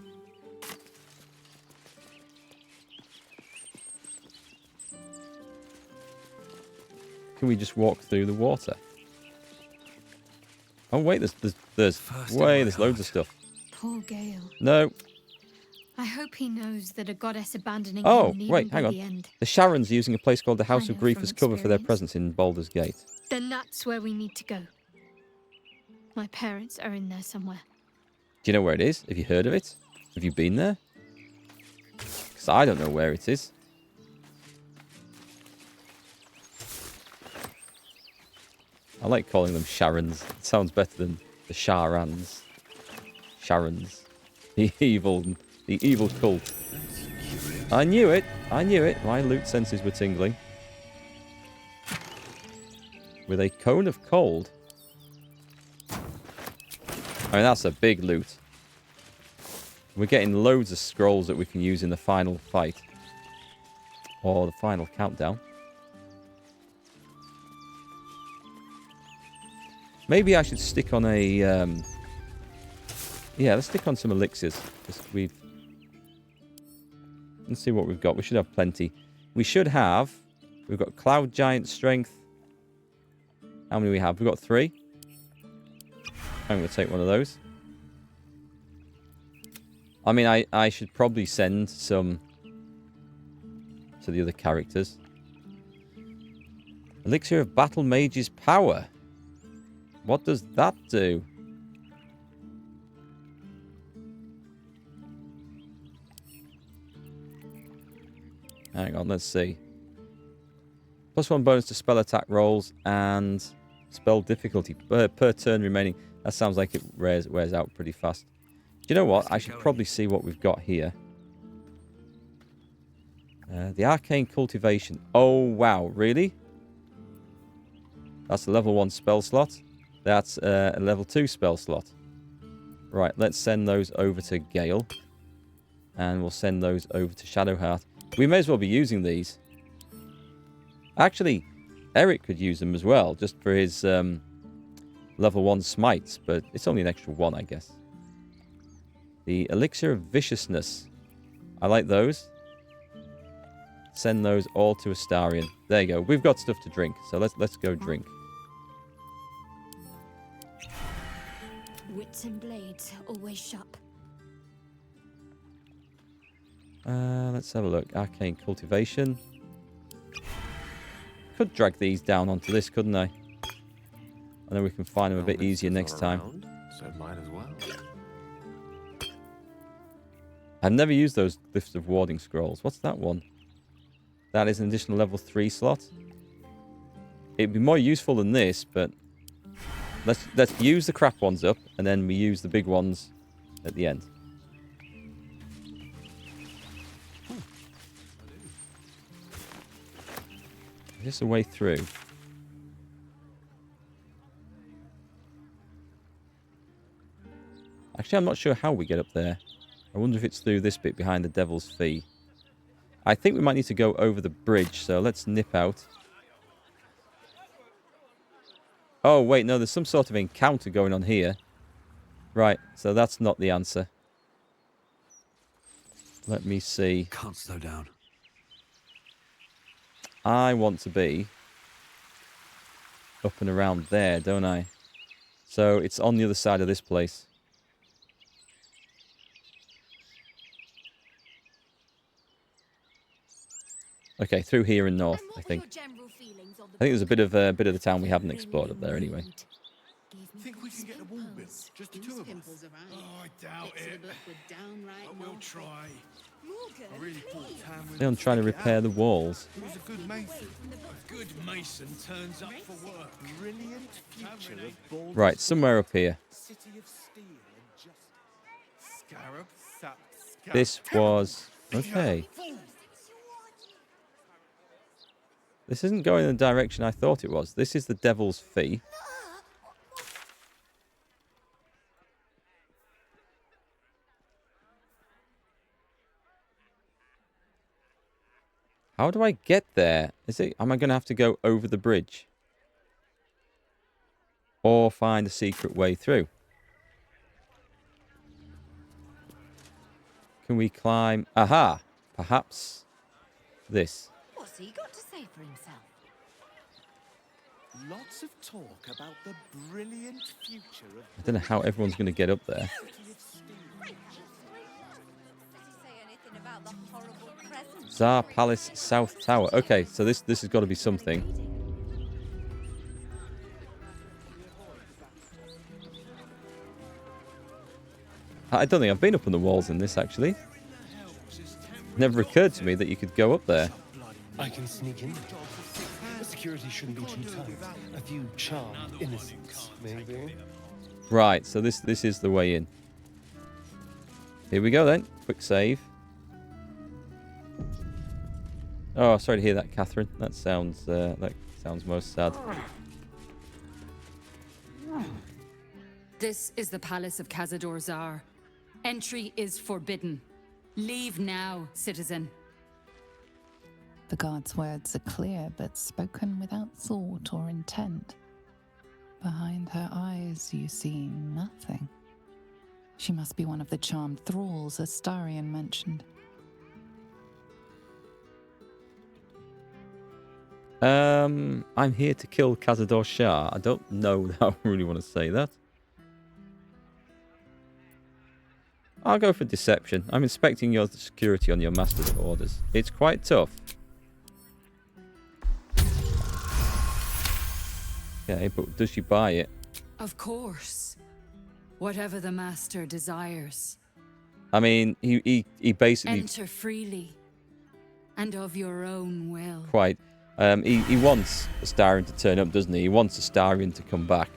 Speaker 1: Can we just walk through the water? Oh wait, there's loads of stuff.
Speaker 11: Poor Gale.
Speaker 1: No.
Speaker 11: I hope he knows that a goddess abandoning
Speaker 1: Oh,
Speaker 11: him
Speaker 1: wait, hang on.
Speaker 11: the end.
Speaker 1: The Sharons are using a place called the House
Speaker 11: I
Speaker 1: of
Speaker 11: know
Speaker 1: Grief
Speaker 11: from
Speaker 1: as cover for their
Speaker 11: experience.
Speaker 1: presence in Baldur's Gate.
Speaker 11: Then that's where we need to go. My parents are in there somewhere.
Speaker 1: Do you know where it is? Have you heard of it? Have you been there? Because I don't know where it is. I like calling them Sharons. It sounds better than the Sharans. Sharons. The evil cult. I knew it. I knew it. My loot senses were tingling. With a cone of cold. I mean, that's a big loot. We're getting loads of scrolls that we can use in the final fight. Or the final countdown. Maybe I should stick on a... yeah, let's stick on some elixirs. Let's see what we've got. We should have plenty. We should have... We've got Cloud Giant Strength. How many we have? We've got 3. I'm going to take one of those. I mean, I should probably send some to the other characters. Elixir of Battle Mage's Power. What does that do? Hang on, let's see. +1 bonus to spell attack rolls and spell difficulty per turn remaining. That sounds like it wears out pretty fast. Do you know what? I should probably see what we've got here. The Arcane Cultivation. Oh, wow. Really? That's a level 1 spell slot. That's a level 2 spell slot. Right, let's send those over to Gale. And we'll send those over to Shadowheart. We may as well be using these. Actually, Eric could use them as well, just for his level 1 smites. But it's only an extra 1, I guess. The Elixir of Viciousness. I like those. Send those all to Astarion. There you go. We've got stuff to drink, so let's go drink.
Speaker 11: Wits and blades, always sharp.
Speaker 1: Let's have a look. Arcane Cultivation. could drag these down onto this, couldn't I? And then we can find them a bit easier next time.
Speaker 6: So might as well.
Speaker 1: I've never used those Glyphs of Warding Scrolls. What's that one? That is an additional level 3 slot. It'd be more useful than this, but let's use the crap ones up, and then we use the big ones at the end. Is this a way through? Actually, I'm not sure how we get up there. I wonder if it's through this bit behind the Devil's Fee. I think we might need to go over the bridge, so let's nip out. Oh, wait, no, there's some sort of encounter going on here. Right, so that's not the answer. Let me see.
Speaker 3: Can't slow down.
Speaker 1: I want to be up and around there, don't I? So it's on the other side of this place. Okay, through here and north, I think. I think there's a bit of the town we haven't explored up there anyway.
Speaker 5: Think we can get the wall built? Just the two of us? Oh, I doubt it. But we'll try. I really thought Tam was...
Speaker 1: I'm trying to repair the walls.
Speaker 5: He was a good mason. A good mason turns up for work. Brilliant future of Baldur.
Speaker 1: Right, somewhere up here.
Speaker 5: City of steel and just... Scarab, sap, scarab.
Speaker 1: This was... Okay. This isn't going in the direction I thought it was. This is the Devil's Fee. How do I get there? Am I going to have to go over the bridge? Or find a secret way through? Can we climb? Aha! Perhaps this.
Speaker 12: What's he got to say for himself?
Speaker 5: Lots of talk about the brilliant future of...
Speaker 1: I don't know how everyone's going to get up there. Tsar Palace South Tower. Okay, so this has got to be something. I don't think I've been up on the walls in this, actually. Never occurred to me that you could go up there.
Speaker 8: I can sneak in. The security shouldn't be too tight. A few charmed innocents, maybe.
Speaker 1: Right, so this is the way in. Here we go then. Quick save. Oh, sorry to hear that, Catherine. That sounds most sad.
Speaker 13: This is the Palace of Cazador Zar. Entry is forbidden. Leave now, citizen.
Speaker 10: The guard's words are clear, but spoken without thought or intent. Behind her eyes, you see nothing. She must be one of the charmed thralls Astarion mentioned.
Speaker 1: I'm here to kill Cazador Shah. I don't know that I really want to say that. I'll go for deception. I'm inspecting your security on your master's orders. It's quite tough. Okay, but does she buy it?
Speaker 13: Of course. Whatever the master desires.
Speaker 1: I mean, he basically...
Speaker 13: Enter freely. And of your own will.
Speaker 1: Quite. He wants Astarion to turn up, doesn't he? He wants Astarion to come back.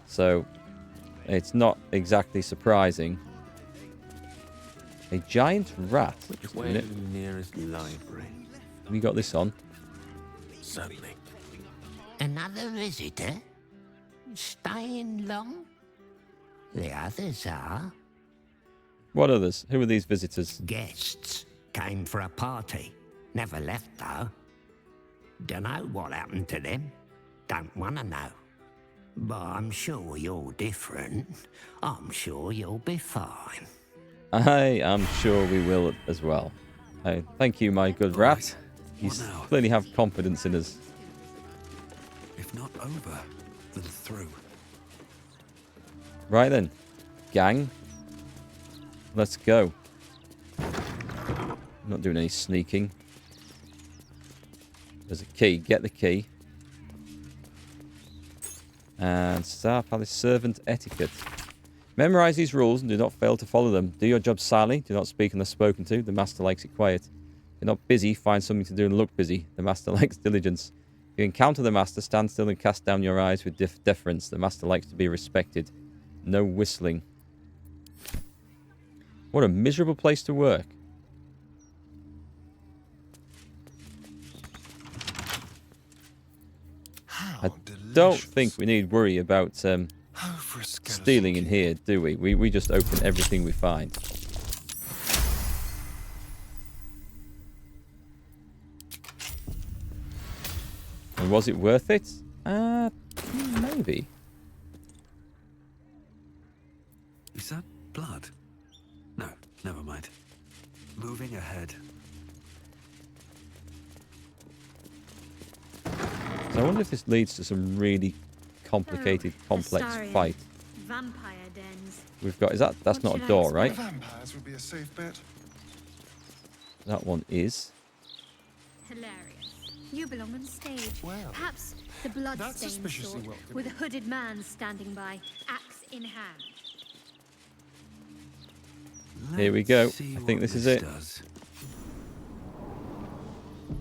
Speaker 1: So, it's not exactly surprising. A giant rat. Just a minute.
Speaker 6: Nearest library.
Speaker 1: We got this on.
Speaker 6: Certainly.
Speaker 9: Another visitor? Staying long? The others are.
Speaker 1: What others? Who are these visitors?
Speaker 9: Guests. Came for a party. Never left, though. Dunno what happened to them. Don't want to know. But I'm sure you're different. I'm sure you'll be fine.
Speaker 1: I am sure we will as well. Thank you, my good rat. You clearly have confidence in us.
Speaker 3: If not over, then through.
Speaker 1: Right then, gang. Let's go. I'm not doing any sneaking. There's a key. Get the key. And Star Palace servant etiquette. Memorize these rules and do not fail to follow them. Do your job silently. Do not speak unless spoken to. The master likes it quiet. If you're not busy, find something to do and look busy. The master likes diligence. If you encounter the master, stand still and cast down your eyes with deference. The master likes to be respected. No whistling. What a miserable place to work. I don't think we need worry about stealing in here, do we? We just open everything we find. And was it worth it? Maybe.
Speaker 3: Is that blood? No, never mind. Moving ahead.
Speaker 1: So I wonder if this leads to some really complicated, complex fight.
Speaker 11: Vampire dens.
Speaker 1: We've got, that's not a door, right?
Speaker 5: Vampires would be a safe bet.
Speaker 1: That one is.
Speaker 11: Hilarious. You belong on stage.
Speaker 5: Well,
Speaker 11: perhaps the blood-stained sort,
Speaker 5: welcome.
Speaker 11: with a hooded man standing by, axe in hand.
Speaker 1: Here we go. I
Speaker 3: See
Speaker 1: think
Speaker 3: what
Speaker 1: this is it.
Speaker 3: does.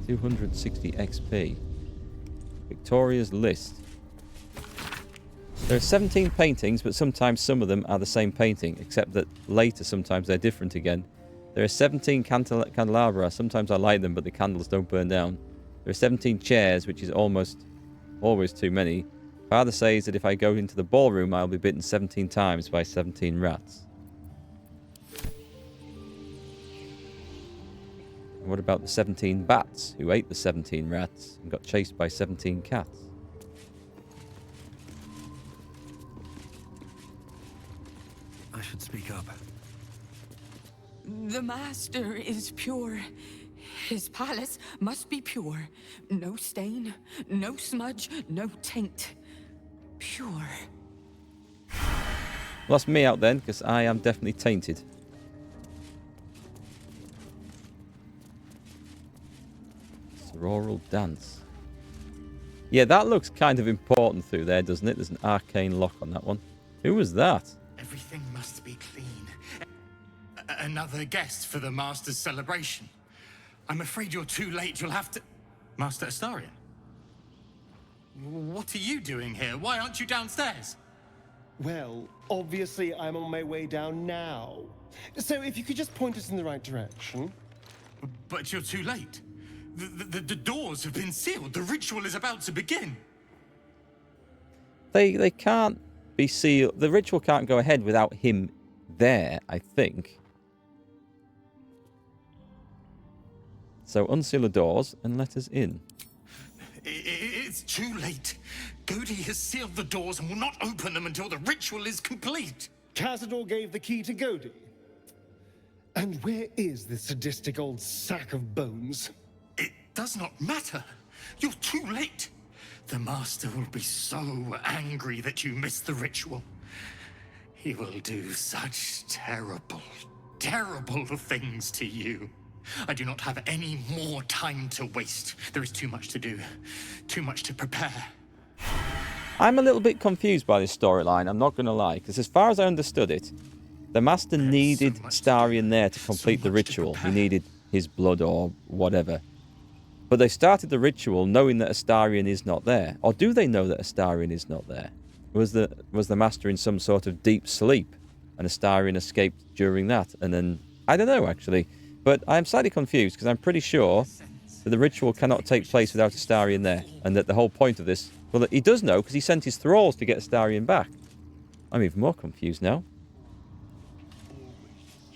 Speaker 1: 260 XP. Victoria's list. There are 17 paintings, but sometimes some of them are the same painting, except that later sometimes they're different again. There are 17 candelabra. Sometimes I light them, but the candles don't burn down. There are 17 chairs, which is almost always too many. Father says that if I go into the ballroom, I'll be bitten 17 times by 17 rats. And what about the 17 bats who ate the 17 rats and got chased by 17 cats?
Speaker 3: I should speak up.
Speaker 14: The master is pure. His palace must be pure. No stain, no smudge, no taint. Pure.
Speaker 1: Well, that's me out then, because I am definitely tainted. Sororal dance. Yeah, that looks kind of important through there, doesn't it? There's an arcane lock on that one. Who was that?
Speaker 15: Everything must be clean. Another guest for the Master's celebration. I'm afraid you're too late. You'll have to... Master Astarion? What are you doing here? Why aren't you downstairs?
Speaker 8: Well, obviously I'm on my way down now. So if you could just point us in the right direction.
Speaker 15: But you're too late. The doors have been sealed. The ritual is about to begin.
Speaker 1: They can't be sealed. The ritual can't go ahead without him there, I think. So unseal the doors and let us in.
Speaker 15: It's too late. Godi has sealed the doors and will not open them until the ritual is complete.
Speaker 8: Cazador gave the key to Godi. And where is this sadistic old sack of bones?
Speaker 15: It does not matter. You're too late. The Master will be so angry that you missed the ritual. He will do such terrible, terrible things to you. I do not have any more time to waste. There is too much to do, too much to prepare.
Speaker 1: I'm a little bit confused by this storyline, I'm not going to lie, because as far as I understood it, the Master needed Astarion there to complete the ritual. He needed his blood or whatever. But they started the ritual knowing that Astarion is not there. Or do they know that Astarion is not there? Was the Master in some sort of deep sleep and Astarion escaped during that? And then, I don't know actually. But I'm slightly confused because I'm pretty sure that the ritual cannot take place without Astarion there. And that the whole point of this... Well, he does know because he sent his thralls to get Astarion back. I'm even more confused now.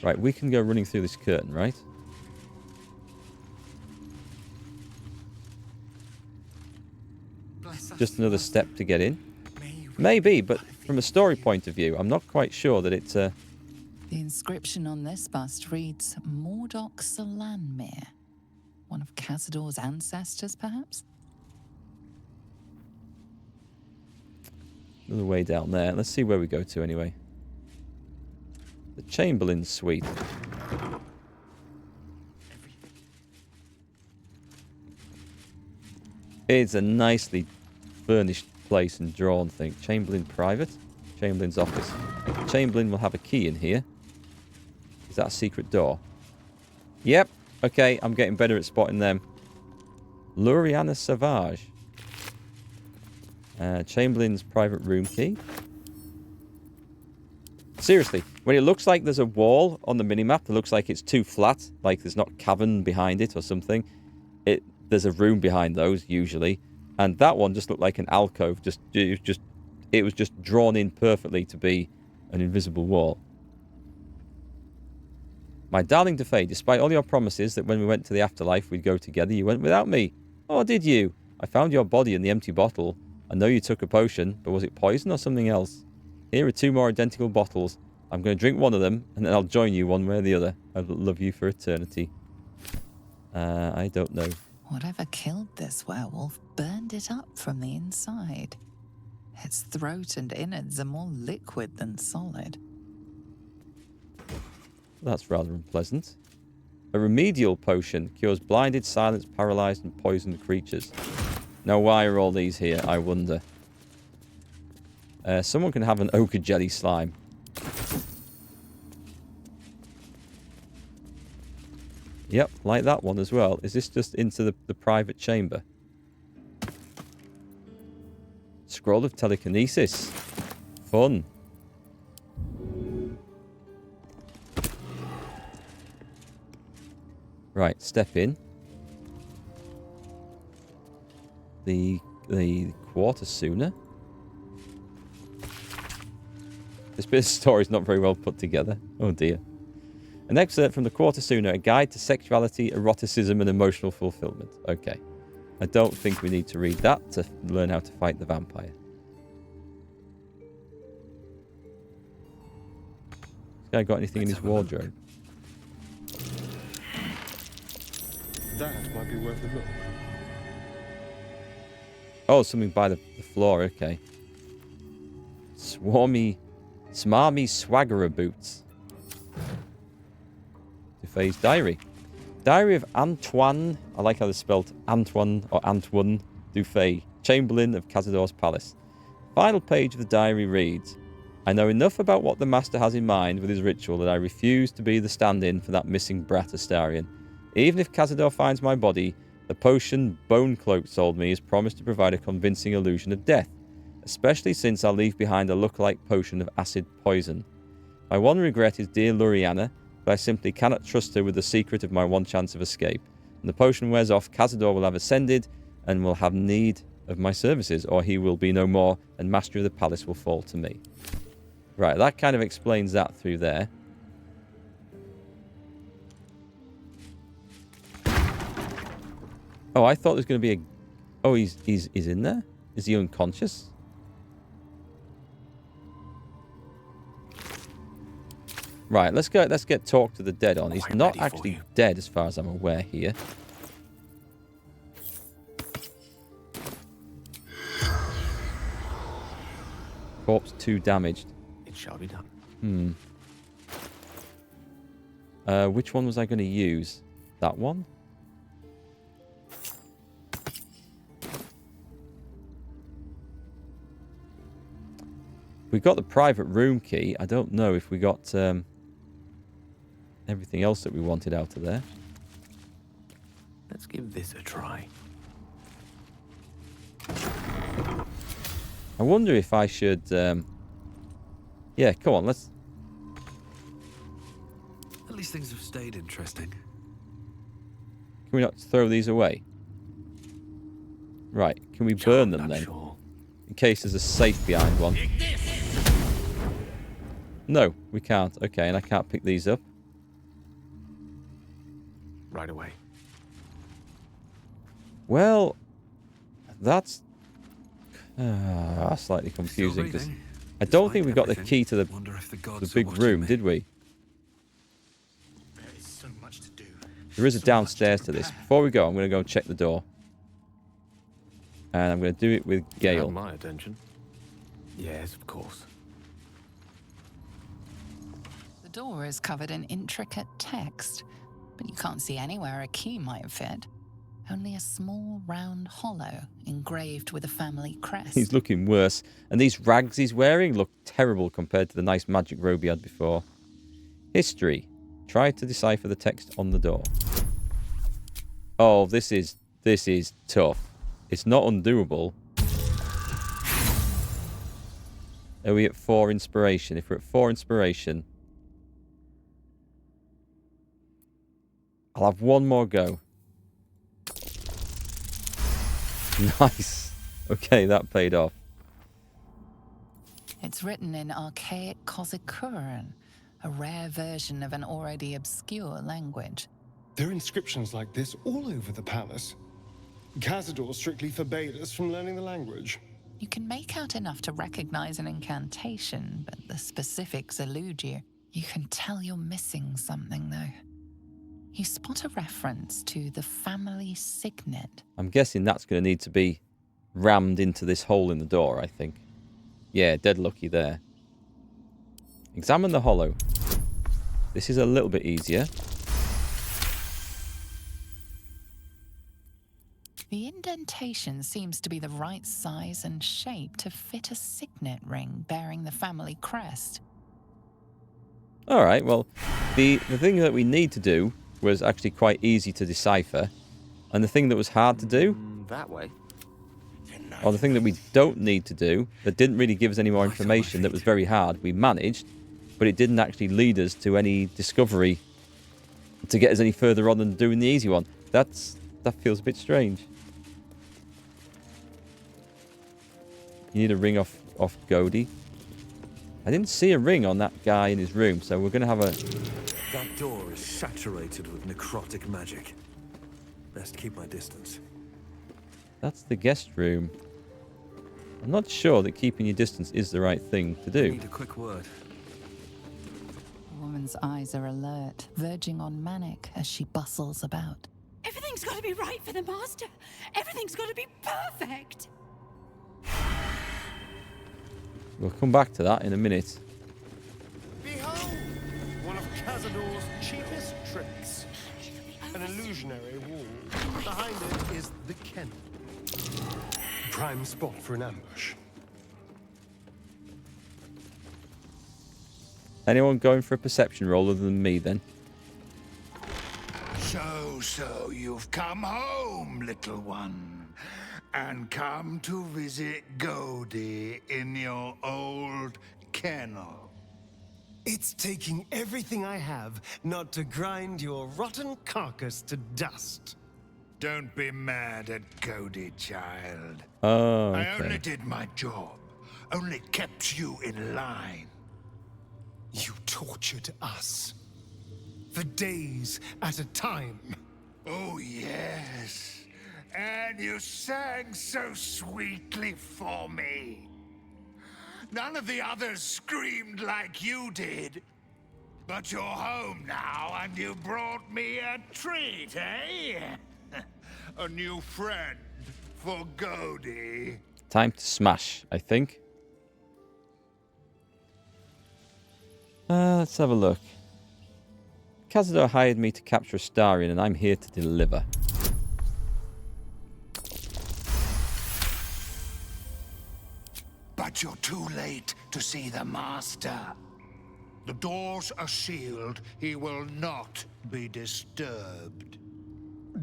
Speaker 1: Right, we can go running through this curtain, right? Just another step to get in. Maybe, but from a story point of view, I'm not quite sure that it's...
Speaker 10: The inscription on this bust reads Mordok Salanmir. One of Cazador's ancestors, perhaps?
Speaker 1: Another way down there. Let's see where we go to anyway. The Chamberlain's suite. It's a nicely furnished place and drawn thing. Chamberlain private. Chamberlain's office. Chamberlain will have a key in here. Is that a secret door? Yep. Okay, I'm getting better at spotting them. Luriana Savage. Chamberlain's private room key. Seriously, when it looks like there's a wall on the minimap that looks like it's too flat, like there's not cavern behind it or something, there's a room behind those usually, and that one just looked like an alcove. It was just drawn in perfectly to be an invisible wall. My darling DeFay, despite all your promises that when we went to the afterlife we'd go together, you went without me. Oh, did you? I found your body in the empty bottle. I know you took a potion, but was it poison or something else? Here are 2 more identical bottles. I'm going to drink one of them, and then I'll join you one way or the other. I'll love you for eternity. I don't know.
Speaker 10: Whatever killed this werewolf burned it up from the inside. Its throat and innards are more liquid than solid.
Speaker 1: That's rather unpleasant. A remedial potion cures blinded, silenced, paralyzed, and poisoned creatures. Now, why are all these here, I wonder? Someone can have an ochre jelly slime. Yep, like that one as well. Is this just into the private chamber? Scroll of telekinesis. Fun. Right, step in. The quarter sooner. This bit of story is not very well put together. Oh dear. An excerpt from the Quarter Sooner, a guide to sexuality, eroticism, and emotional fulfillment. Okay. I don't think we need to read that to learn how to fight the vampire. This guy got anything in his wardrobe?
Speaker 8: That might be worth a look.
Speaker 1: Oh, something by the floor. Okay. Smarmy swaggerer boots. Dufay's diary. Diary of Antoine. I like how they're spelled Antoine or Antoine Dufay, Chamberlain of Cazador's Palace. Final page of the diary reads, I know enough about what the Master has in mind with his ritual that I refuse to be the stand-in for that missing brat Astarion. Even if Cazador finds my body, the potion Bone Cloak sold me is promised to provide a convincing illusion of death, especially since I'll leave behind a look-alike potion of acid poison. My one regret is dear Luriana, but I simply cannot trust her with the secret of my one chance of escape. When the potion wears off, Cazador will have ascended and will have need of my services, or he will be no more, and mastery of the palace will fall to me. Right, that kind of explains that through there. Oh, I thought there was going to be a... Oh, he's in there? Is he unconscious? Right, let's get Talk to the Dead on. He's not actually dead as far as I'm aware here. Corpse 2 damaged.
Speaker 6: It shall be done.
Speaker 1: Which one was I going to use? That one? We got the private room key. I don't know if we got everything else that we wanted out of there.
Speaker 6: Let's give this a try.
Speaker 1: I wonder if I should... yeah, come on, let's...
Speaker 3: At least things have stayed interesting.
Speaker 1: Can we not throw these away? Right, can we burn them then?
Speaker 6: Sure.
Speaker 1: In case there's a safe behind one. No, we can't. Okay, and I can't pick these up.
Speaker 6: Right away.
Speaker 1: Well, that's slightly confusing because I don't think we got the key to the big room, did we? There is a downstairs to this. Before we go, I'm going to go and check the door. And I'm going to do it with Gale.
Speaker 6: My attention. Yes, of course.
Speaker 10: The door is covered in intricate text, but you can't see anywhere a key might fit. Only a small round hollow engraved with a family crest.
Speaker 1: He's looking worse. And these rags he's wearing look terrible compared to the nice magic robe he had before. History. Try to decipher the text on the door. Oh, this is tough. It's not undoable. Are we at 4 inspiration? If we're at 4 inspiration, I'll have one more go. Nice. Okay, that paid off.
Speaker 10: It's written in archaic Kozikuran, a rare version of an already obscure language.
Speaker 8: There are inscriptions like this all over the palace. Cazador strictly forbade us from learning the language.
Speaker 10: You can make out enough to recognize an incantation, but the specifics elude you. You can tell you're missing something, though. You spot a reference to the family signet.
Speaker 1: I'm guessing that's going to need to be rammed into this hole in the door, I think. Yeah, dead lucky there. Examine the hollow. This is a little bit easier.
Speaker 10: The indentation seems to be the right size and shape to fit a signet ring bearing the family crest.
Speaker 1: All right, well, the thing that we need to do was actually quite easy to decipher. And the thing that was hard to do...
Speaker 6: That way.
Speaker 1: Or the thing that we don't need to do, that didn't really give us any more information, that was very hard, we managed, but it didn't actually lead us to any discovery to get us any further on than doing the easy one. That feels a bit strange. You need a ring off Godi. I didn't see a ring on that guy in his room, so we're going to have a...
Speaker 6: That door is saturated with necrotic magic. Best keep my distance.
Speaker 1: That's the guest room. I'm not sure that keeping your distance is the right thing to do.
Speaker 6: I need a quick word.
Speaker 10: The woman's eyes are alert, verging on manic as she bustles about.
Speaker 7: Everything's got to be right for the master. Everything's got to be perfect.
Speaker 1: We'll come back to that in a minute.
Speaker 8: Behold! One of Cazador's cheapest tricks. An illusionary wall. Behind it is the kennel. Prime spot for an ambush.
Speaker 1: Anyone going for a perception roll other than me, then?
Speaker 2: So you've come home, little one, and come to visit Godi in your old kennel.
Speaker 8: It's taking everything I have not to grind your rotten carcass to dust.
Speaker 2: Don't be mad at Godi, child.
Speaker 1: Oh, okay.
Speaker 2: I only did my job. Only kept you in line.
Speaker 8: You tortured us. For days at a time.
Speaker 2: Oh, yes. And you sang so sweetly for me. None of the others screamed like you did. But you're home now, and you brought me a treat, eh? A new friend for Godi.
Speaker 1: Time to smash, I think. Let's have a look. Cazador hired me to capture Astarion, and I'm here to deliver.
Speaker 2: But you're too late to see the master. The doors are sealed. He will not be disturbed.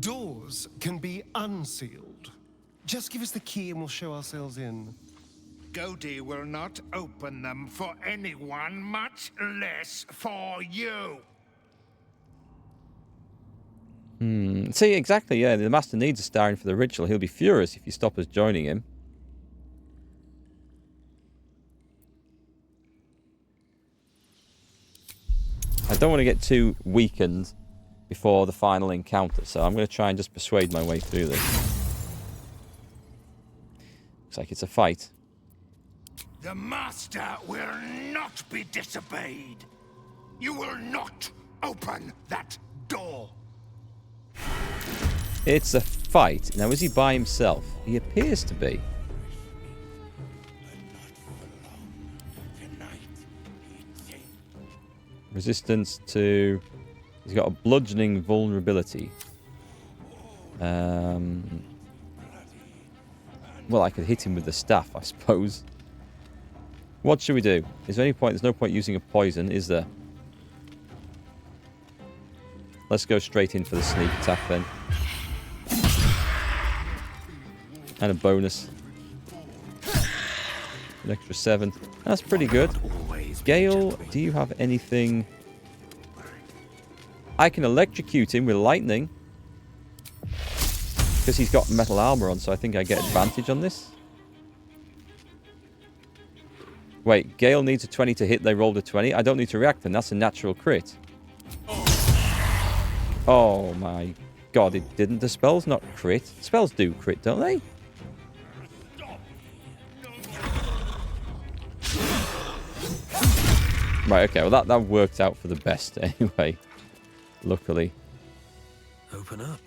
Speaker 8: Doors can be unsealed. Just give us the key and we'll show ourselves in.
Speaker 2: Godi will not open them for anyone, much less for you.
Speaker 1: See, exactly, yeah. The Master needs Astarion for the ritual. He'll be furious if you stop us joining him. I don't want to get too weakened before the final encounter, so I'm going to try and just persuade my way through this. Looks like it's a fight.
Speaker 2: The Master will not be disobeyed. You will not open that door.
Speaker 1: It's a fight. Now, is he by himself? He appears to be. Resistance to... He's got a bludgeoning vulnerability. Well, I could hit him with the staff, I suppose. What should we do? Is there any point? There's no point using a poison, is there? Let's go straight in for the sneak attack then. And a bonus. An extra 7. That's pretty good. Gale, do you have anything? I can electrocute him with lightning. Because he's got metal armor on, so I think I get advantage on this. Wait, Gale needs a 20 to hit. They rolled a 20. I don't need to react then. That's a natural crit. Oh my god, it didn't. The spell's not crit. Spells do crit, don't they? Right, okay. Well, that worked out for the best anyway. Luckily.
Speaker 6: Open up.